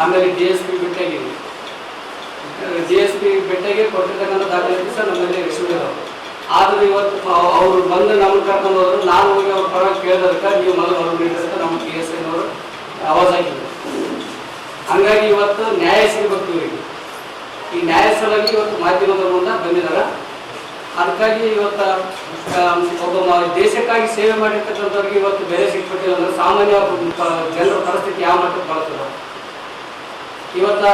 ಆಮೇಲೆ DSP ಭೇಟಿಯಾಗಿದ್ವಿ. DSP ಭೇಟಿಯಾಗಿ ಕೊಟ್ಟಿರ್ತಕ್ಕಂಥ ದಾಖಲಾತಿ ಸಹ ನಮ್ಮಲ್ಲಿ ರಿಸೀವ್ ಇದಾವೆ. ಆದರೆ ಇವತ್ತು ಅವರು ಬಂದು ನಮ್ಮನ್ನು ಕರ್ಕೊಂಡು ಹೋದ್ರು. ನಾನು ಹೋಗಿ ಅವ್ರ ಪರವಾಗಿ ಕೇಳಿದಕ್ಕೆ ನೀವು ಮೊದಲು ಹೊರಗೆ ನೀಡಿದ್ರೆ ನಮ್ಮ PSI-ನವರು ಆವಾಜ್ ಹಾಕಿದ್ರು. ಹಂಗಾಗಿ ಇವತ್ತು ನ್ಯಾಯ ಸಿಗಬೇಕು ಇವರಿಗೆ. ಈ ನ್ಯಾಯ ಸಲುವಾಗಿ ಇವತ್ತು ಮಾಧ್ಯಮದ ಮುಂದೆ ಬಂದಿದ್ದಾರೆ. ಅದಕ್ಕಾಗಿ ಇವತ್ತು ಒಬ್ಬ ದೇಶಕ್ಕಾಗಿ ಸೇವೆ ಮಾಡಿರ್ತಕ್ಕಂಥವ್ರಿಗೆ ಇವತ್ತು ಬೆಲೆ ಸಿಕ್ಬಿಟ್ಟಿಲ್ಲ ಅಂದ್ರೆ ಸಾಮಾನ್ಯ ಜನರ ಪರಿಸ್ಥಿತಿ ಯಾವ ಮಟ್ಟಕ್ಕೆ ಬರ್ತದೆ. ಇವತ್ತು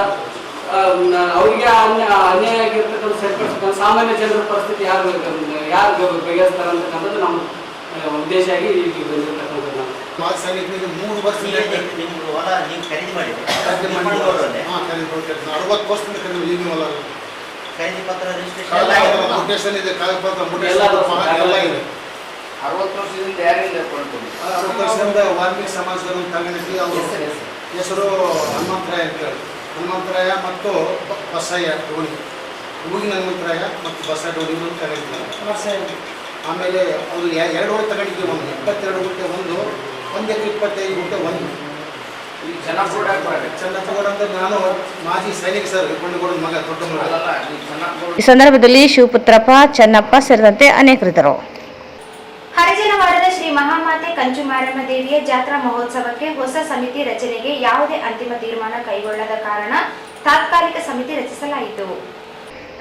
ಅವರಿಗೆ ಅನ್ಯಾಯ ಆಗಿರ್ತಕ್ಕಂಥ ಸರಿಪಡಿಸ್ತಕ್ಕಂಥ ಸಾಮಾನ್ಯ ಜನರ ಪರಿಸ್ಥಿತಿ ಯಾರು ಬಗೆಹರಿಸ್ತಾರೆ ಅಂತಕ್ಕಂಥದ್ದು ನಮ್ಮ ಉದ್ದೇಶ ಆಗಿ ಈಗ ಬಂದಿರ್ತಕ್ಕಂಥದ್ದು. ನಾವು ಸೈನಿಕರಿಗೆ 3 ವರ್ಷದಿಂದ ಹೊಲ ನೀವು ಖರೀದಿ ಮಾಡಿದ್ರಿ. 60 ವರ್ಷದಿಂದ ಖರೀದಿ ಹೊಲ ಖರೀದಿ ಪತ್ರ ರಿಜಿಸ್ಟ್ರೇಷನ್ ಇದೆ, ಕಾಗದಪತ್ರ ಎಲ್ಲ ಇದೆ. 60 ವರ್ಷದಿಂದ ಯಾರಿಂದ ಕೊಂಡ್ಕೊಂಡು 60 ವರ್ಷದಿಂದ ವಾಲ್ಮೀಕಿ ಸಮಾಜದವರು ತಗೊಂಡಿದ್ವಿ. ಅವ್ರ ಹೆಸರು ಹನುಮಂತರಾಯ ಅಂತ ಹೇಳಿ. ಹನುಮಂತರಾಯ ಮತ್ತು ಬಸಯ್ಯ ಡೋಣಿ, ಹೂಗಿನ ಹನುಮಂತರಾಯ ಮತ್ತು ಬಸಯ್ಯ ಡೋಣಿ ತಗೊಂಡಿದ್ದಾರೆ. ಆಮೇಲೆ ಅವರು 2 ಹೊಡೆ ತಗೊಂಡಿದ್ವಿ. ಒಂದು 72 ಗುಂಟೆ ಒಂದು 1 ಎಕರೆ 25 ಗುಂಟೆ ಒಂದು. ಈ ಚೆನ್ನಪ್ಪಗೌಡ ಚೆನ್ನಪ್ಪಗೌಡ ಅಂದ್ರೆ ನಾನು ಮಾಜಿ ಸೈನಿಕ ಸರ್, ಕೊಂಡಗೌಡನ ಮಗ, ದೊಡ್ಡ ಮಗ. ಈ ಸಂದರ್ಭದಲ್ಲಿ ಶಿವಪುತ್ರಪ್ಪ, ಚೆನ್ನಪ್ಪ ಸೇರಿದಂತೆ ಅನೇಕರಿದ್ದರು. ಹರಿಜನವಾಡದ ಶ್ರೀ ಮಹಾಮಾತೆ ಕಂಚು ಮಾರಮ್ಮ ದೇವಿಯ ಜಾತ್ರಾ ಮಹೋತ್ಸವಕ್ಕೆ ಹೊಸ ಸಮಿತಿ ರಚನೆಗೆ ಯಾವುದೇ ಅಂತಿಮ ತೀರ್ಮಾನ ಕೈಗೊಳ್ಳದ ಕಾರಣ ತಾತ್ಕಾಲಿಕ ಸಮಿತಿ ರಚಿಸಲಾಯಿತು.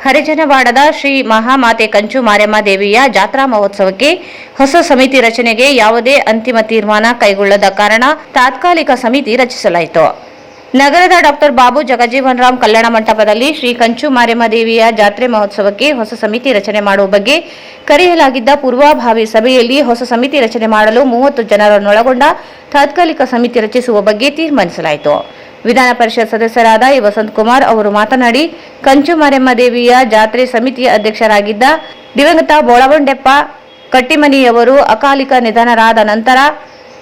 ಹರಿಜನವಾಡದ ಶ್ರೀ ಮಹಾಮಾತೆ ಕಂಚು ಮಾರಮ್ಮ ದೇವಿಯ ಜಾತ್ರಾ ಮಹೋತ್ಸವಕ್ಕೆ ಹೊಸ ಸಮಿತಿ ರಚನೆಗೆ ಯಾವುದೇ ಅಂತಿಮ ತೀರ್ಮಾನ ಕೈಗೊಳ್ಳದ ಕಾರಣ ತಾತ್ಕಾಲಿಕ ಸಮಿತಿ ರಚಿಸಲಾಯಿತು. ನಗರದ ಡಾಕ್ಟರ್ ಬಾಬು ಜಗಜೀವನ್ ರಾಮ್ ಕಲ್ಯಾಣ ಮಂಟಪದಲ್ಲಿ ಶ್ರೀ ಕಂಚು ಮಾರಮ್ಮ ದೇವಿಯ ಜಾತ್ರೆ ಮಹೋತ್ಸವಕ್ಕೆ ಹೊಸ ಸಮಿತಿ ರಚನೆ ಮಾಡುವ ಬಗ್ಗೆ ಕರೆಯಲಾಗಿದ್ದ ಪೂರ್ವಭಾವಿ ಸಭೆಯಲ್ಲಿ ಹೊಸ ಸಮಿತಿ ರಚನೆ ಮಾಡಲು 30 ಜನರನ್ನೊಳಗೊಂಡ ತಾತ್ಕಾಲಿಕ ಸಮಿತಿ ರಚಿಸುವ ಬಗ್ಗೆ ತೀರ್ಮಾನಿಸಲಾಯಿತು. ವಿಧಾನ ಪರಿಷತ್ ಸದಸ್ಯರಾದ ವಸಂತ್ ಕುಮಾರ್ ಅವರು ಮಾತನಾಡಿ, ಕಂಚು ಮಾರಮ್ಮ ದೇವಿಯ ಜಾತ್ರೆ ಸಮಿತಿಯ ಅಧ್ಯಕ್ಷರಾಗಿದ್ದ ದಿವಂಗತ ಬೋಳಗೊಂಡೆಪ್ಪ ಕಟ್ಟಿಮನಿಯವರು ಅಕಾಲಿಕ ನಿಧನರಾದ ನಂತರ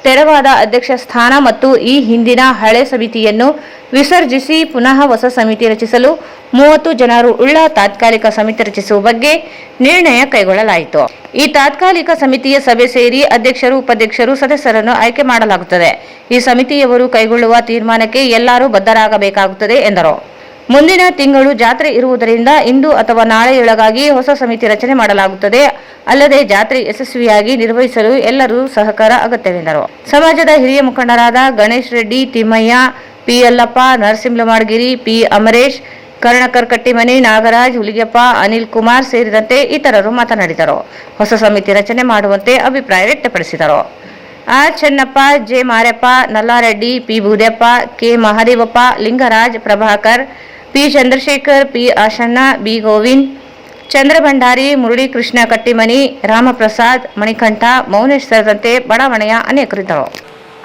ತೆರವಾದ ಅಧ್ಯಕ್ಷ ಸ್ಥಾನ ಮತ್ತು ಈ ಹಿಂದಿನ ಹಳೆ ಸಮಿತಿಯನ್ನು ವಿಸರ್ಜಿಸಿ ಪುನಃ ಹೊಸ ಸಮಿತಿ ರಚಿಸಲು 30 ಜನರು ಉಳ್ಳ ತಾತ್ಕಾಲಿಕ ಸಮಿತಿ ರಚಿಸುವ ಬಗ್ಗೆ ನಿರ್ಣಯ ಕೈಗೊಳ್ಳಲಾಯಿತು. ಈ ತಾತ್ಕಾಲಿಕ ಸಮಿತಿಯ ಸಭೆ ಸೇರಿ ಅಧ್ಯಕ್ಷರು, ಉಪಾಧ್ಯಕ್ಷರು, ಸದಸ್ಯರನ್ನು ಆಯ್ಕೆ ಮಾಡಲಾಗುತ್ತದೆ. ಈ ಸಮಿತಿಯವರು ಕೈಗೊಳ್ಳುವ ತೀರ್ಮಾನಕ್ಕೆ ಎಲ್ಲರೂ ಬದ್ಧರಾಗಬೇಕಾಗುತ್ತದೆ ಎಂದರು. ಮುಂದಿನ ತಿಂಗಳು ಜಾತ್ರೆ ಇರುವುದರಿಂದ ಇಂದು ಅಥವಾ ನಾಳೆಯೊಳಗಾಗಿ ಹೊಸ ಸಮಿತಿ ರಚನೆ ಮಾಡಲಾಗುತ್ತದೆ. ಅಲ್ಲದೆ ಜಾತ್ರೆ ಯಶಸ್ವಿಯಾಗಿ ನಿರ್ವಹಿಸಲು ಎಲ್ಲರೂ ಸಹಕಾರ ಅಗತ್ಯವೆಂದರು. ಸಮಾಜದ ಹಿರಿಯ ಮುಖಂಡರಾದ ಗಣೇಶ್ ರೆಡ್ಡಿ, ತಿಮ್ಮಯ್ಯ, ಪಿ ಯಲ್ಲಪ್ಪ, ನರಸಿಂಹಮಾಡ್ಗಿರಿ, ಪಿ ಅಮರೇಶ್, ಕರ್ಣಕರ್ ಕಟ್ಟಿಮನಿ, ನಾಗರಾಜ್, ಹುಲಿಗೆಪ್ಪ, ಅನಿಲ್ ಕುಮಾರ್ ಸೇರಿದಂತೆ ಇತರರು ಮಾತನಾಡಿದರು. ಹೊಸ ಸಮಿತಿ ರಚನೆ ಮಾಡುವಂತೆ ಅಭಿಪ್ರಾಯ ವ್ಯಕ್ತಪಡಿಸಿದರು. R Chennappa, J Mareppa, Nallareddy, P Boodyappa, K Mahadevappa, Lingaraj, Prabhakar, P Chandrashekar, P Ashanna, B Govind, Chandrabhandari, Muralikrishna Kattimani, Ramprasad, Manikanta, Mounesh ಸೇರಿದಂತೆ ಬಡಾವಣೆಯ ಅನೇಕರಿದ್ದರು.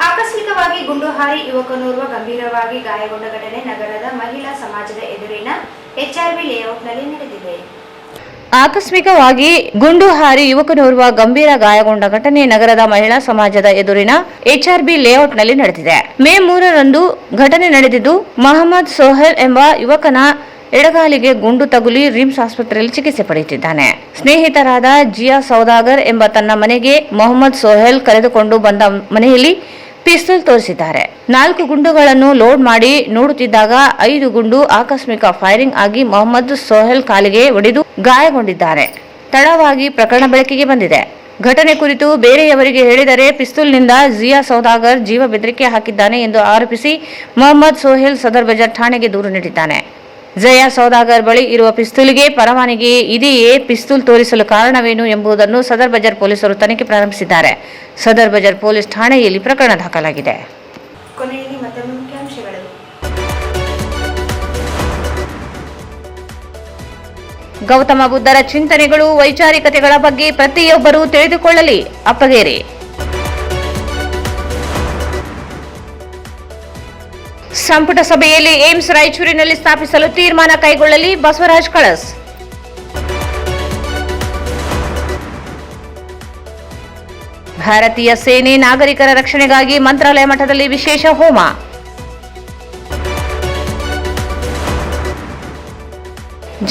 ಆಕಸ್ಮಿಕವಾಗಿ ಗುಂಡು ಹಾರಿ ಯುವಕನೋರ್ವ ಗಂಭೀರವಾಗಿ ಗಾಯಗೊಂಡ ಘಟನೆ ನಗರದ ಮಹಿಳಾ ಸಮಾಜದ ಎದುರಿನ ಎಚ್ಆರ್ಬಿ ಲೇಔಟ್ನಲ್ಲಿ ನಡೆದಿದೆ. ಆಕಸ್ಮಿಕವಾಗಿ ಗುಂಡು ಹಾರಿ ಯುವಕನೋರ್ವ ಗಂಭೀರ ಗಾಯಗೊಂಡ ಘಟನೆ ನಗರದ ಮಹಿಳಾ ಸಮಾಜದ ಎದುರಿನ ಎಚ್ಆರ್ಬಿ ಲೇಔಟ್ನಲ್ಲಿ ನಡೆದಿದೆ. ಮೇ 3ರಂದು ಘಟನೆ ನಡೆದಿದ್ದು, ಮೊಹಮ್ಮದ್ ಸೋಹೆಲ್ ಎಂಬ ಯುವಕನ ಎಡಗಾಲಿಗೆ ಗುಂಡು ತಗುಲಿ ರಿಮ್ಸ್ ಆಸ್ಪತ್ರೆಯಲ್ಲಿ ಚಿಕಿತ್ಸೆ ಪಡೆಯುತ್ತಿದ್ದಾನೆ. ಸ್ನೇಹಿತರಾದ ಜಿಯಾ ಸೌದಾಗರ್ ಎಂಬ ತನ್ನ ಮನೆಗೆ ಮೊಹಮ್ಮದ್ ಸೋಹೆಲ್ ಕರೆದುಕೊಂಡು ಬಂದ ಮನೆಯಲ್ಲಿ ಪಿಸ್ತೂಲ್ ತೋರಿಸಿದ್ದಾರೆ. 4 ಗುಂಡುಗಳನ್ನು ಲೋಡ್ ಮಾಡಿ ನೋಡುತ್ತಿದ್ದಾಗ 5 ಗುಂಡು ಆಕಸ್ಮಿಕ ಫೈರಿಂಗ್ ಆಗಿ ಮೊಹಮ್ಮದ್ ಸೋಹೆಲ್ ಕಾಲಿಗೆ ಹೊಡೆದು ಗಾಯಗೊಂಡಿದ್ದಾರೆ. ತಡವಾಗಿ ಪ್ರಕರಣ ಬೆಳಕಿಗೆ ಬಂದಿದೆ. ಘಟನೆ ಕುರಿತು ಬೇರೆಯವರಿಗೆ ಹೇಳಿದರೆ ಪಿಸ್ತೂಲ್ನಿಂದ ಜಿಯಾ ಸೌದಾಗರ್ ಜೀವ ಬೆದರಿಕೆ ಹಾಕಿದ್ದಾನೆ ಎಂದು ಆರೋಪಿಸಿ ಮೊಹಮ್ಮದ್ ಸೋಹೆಲ್ ಸದರ್ ಬಜಾರ್ ಠಾಣೆಗೆ ದೂರು ನೀಡಿದ್ದಾನೆ. ಜಿಯಾ ಸೌದಾಗರ್ ಬಳಿ ಇರುವ ಪಿಸ್ತೂಲ್ಗೆ ಪರವಾನಗಿ ಇದೆಯೇ, ಪಿಸ್ತೂಲ್ ತೋರಿಸಲು ಕಾರಣವೇನು ಎಂಬುದನ್ನು ಸದರ್ ಬಜಾರ್ ಪೊಲೀಸರು ತನಿಖೆ ಪ್ರಾರಂಭಿಸಿದ್ದಾರೆ. ಸದರ್ ಬಜಾರ್ ಪೊಲೀಸ್ ಠಾಣೆಯಲ್ಲಿ ಪ್ರಕರಣ ದಾಖಲಾಗಿದೆ. ಕೊನೆಯಲ್ಲಿ ಮತ್ತೊಮ್ಮೆ ಮುಖ್ಯಾಂಶಗಳು. ಗೌತಮ ಬುದ್ಧರ ಚಿಂತನೆಗಳು, ವೈಚಾರಿಕತೆಗಳ ಬಗ್ಗೆ ಪ್ರತಿಯೊಬ್ಬರೂ ತಿಳಿದುಕೊಳ್ಳಲಿ. ಅಪ್ಪಗೇರಿ. ಸಂಪುಟ ಸಭೆಯಲ್ಲಿ ಏಮ್ಸ್ ರಾಯಚೂರಿನಲ್ಲಿ ಸ್ಥಾಪಿಸಲು ತೀರ್ಮಾನ ಕೈಗೊಳ್ಳಲಿ. ಬಸವರಾಜ್ ಕಳಸ್. ಭಾರತೀಯ ಸೇನೆ ನಾಗರಿಕರ ರಕ್ಷಣೆಗಾಗಿ ಮಂತ್ರಾಲಯ ಮಠದಲ್ಲಿ ವಿಶೇಷ ಹೋಮ.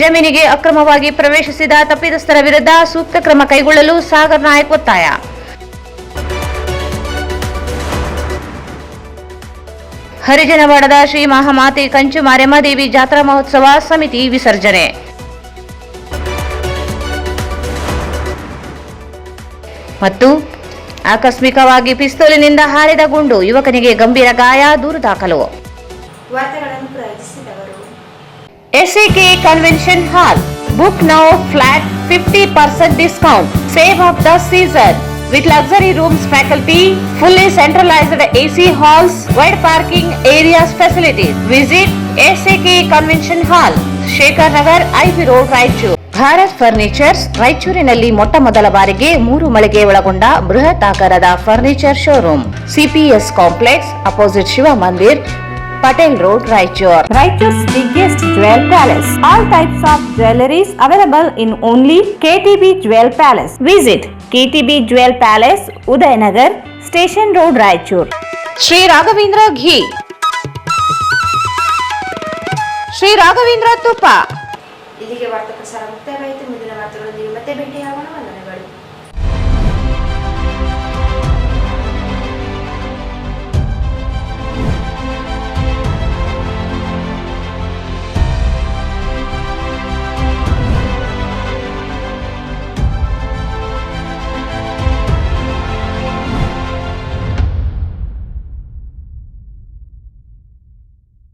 ಜಮೀನಿಗೆ ಅಕ್ರಮವಾಗಿ ಪ್ರವೇಶಿಸಿದ ತಪ್ಪಿತಸ್ಥರ ವಿರುದ್ಧ ಸೂಕ್ತ ಕ್ರಮ ಕೈಗೊಳ್ಳಲು ಸಾಗರ್ ನಾಯಕ್ ಒತ್ತಾಯ. ಹರಿಜನವಾಡದ ಶ್ರೀ ಮಹಾಮಾತೆ ಕಂಚು ಮಾರಮ್ಮ ದೇವಿ ಜಾತ್ರಾ ಮಹೋತ್ಸವ ಸಮಿತಿ ವಿಸರ್ಜನೆ. ಮತ್ತು ಆಕಸ್ಮಿಕವಾಗಿ ಪಿಸ್ತೂಲಿನಿಂದ ಹಾರಿದ ಗುಂಡು, ಯುವಕನಿಗೆ ಗಂಭೀರ ಗಾಯ, ದೂರು ದಾಖಲು. ವಾರ್ತೆಗಳನ್ನು ಪ್ರಾಯೋಜಿಸಿದವರು SAK convention hall. Book now, flat 50% discount. Save of the season. With luxury rooms, faculty, fully centralized AC halls, wide parking areas facilities. Visit SAK Convention Hall, Shekhar Nagar, IB Road, Raichur. Bharat furnitures ರಾಯಚೂರಿನಲ್ಲಿ ಮೊಟ್ಟ ಮೊದಲ ಬಾರಿಗೆ 3 ಮಳಿಗೆ ಒಳಗೊಂಡ ಬೃಹತ್ ಆಕಾರದ furniture showroom. CPS complex, opposite Shiva Mandir, Patel Road, Raichur. Raichur's biggest jewel palace. All types of jewelries available in only KTB Jewel Palace. Visit KTB Jewel Palace, Udayanagar, Station Road, Raichur. Sri Raghavendra Ghee. Sri Raghavendra Tuppa. ಇಲ್ಲಿಗೆ ವಾರ್ತಾ ಪ್ರಸಾರ ಮುಕ್ತಾಯವಾಯಿತು. ಮುಂದಿನ ವಾರ್ತೆಗಳೊಂದಿಗೆ ಮತ್ತೆ ಭೇಟಿ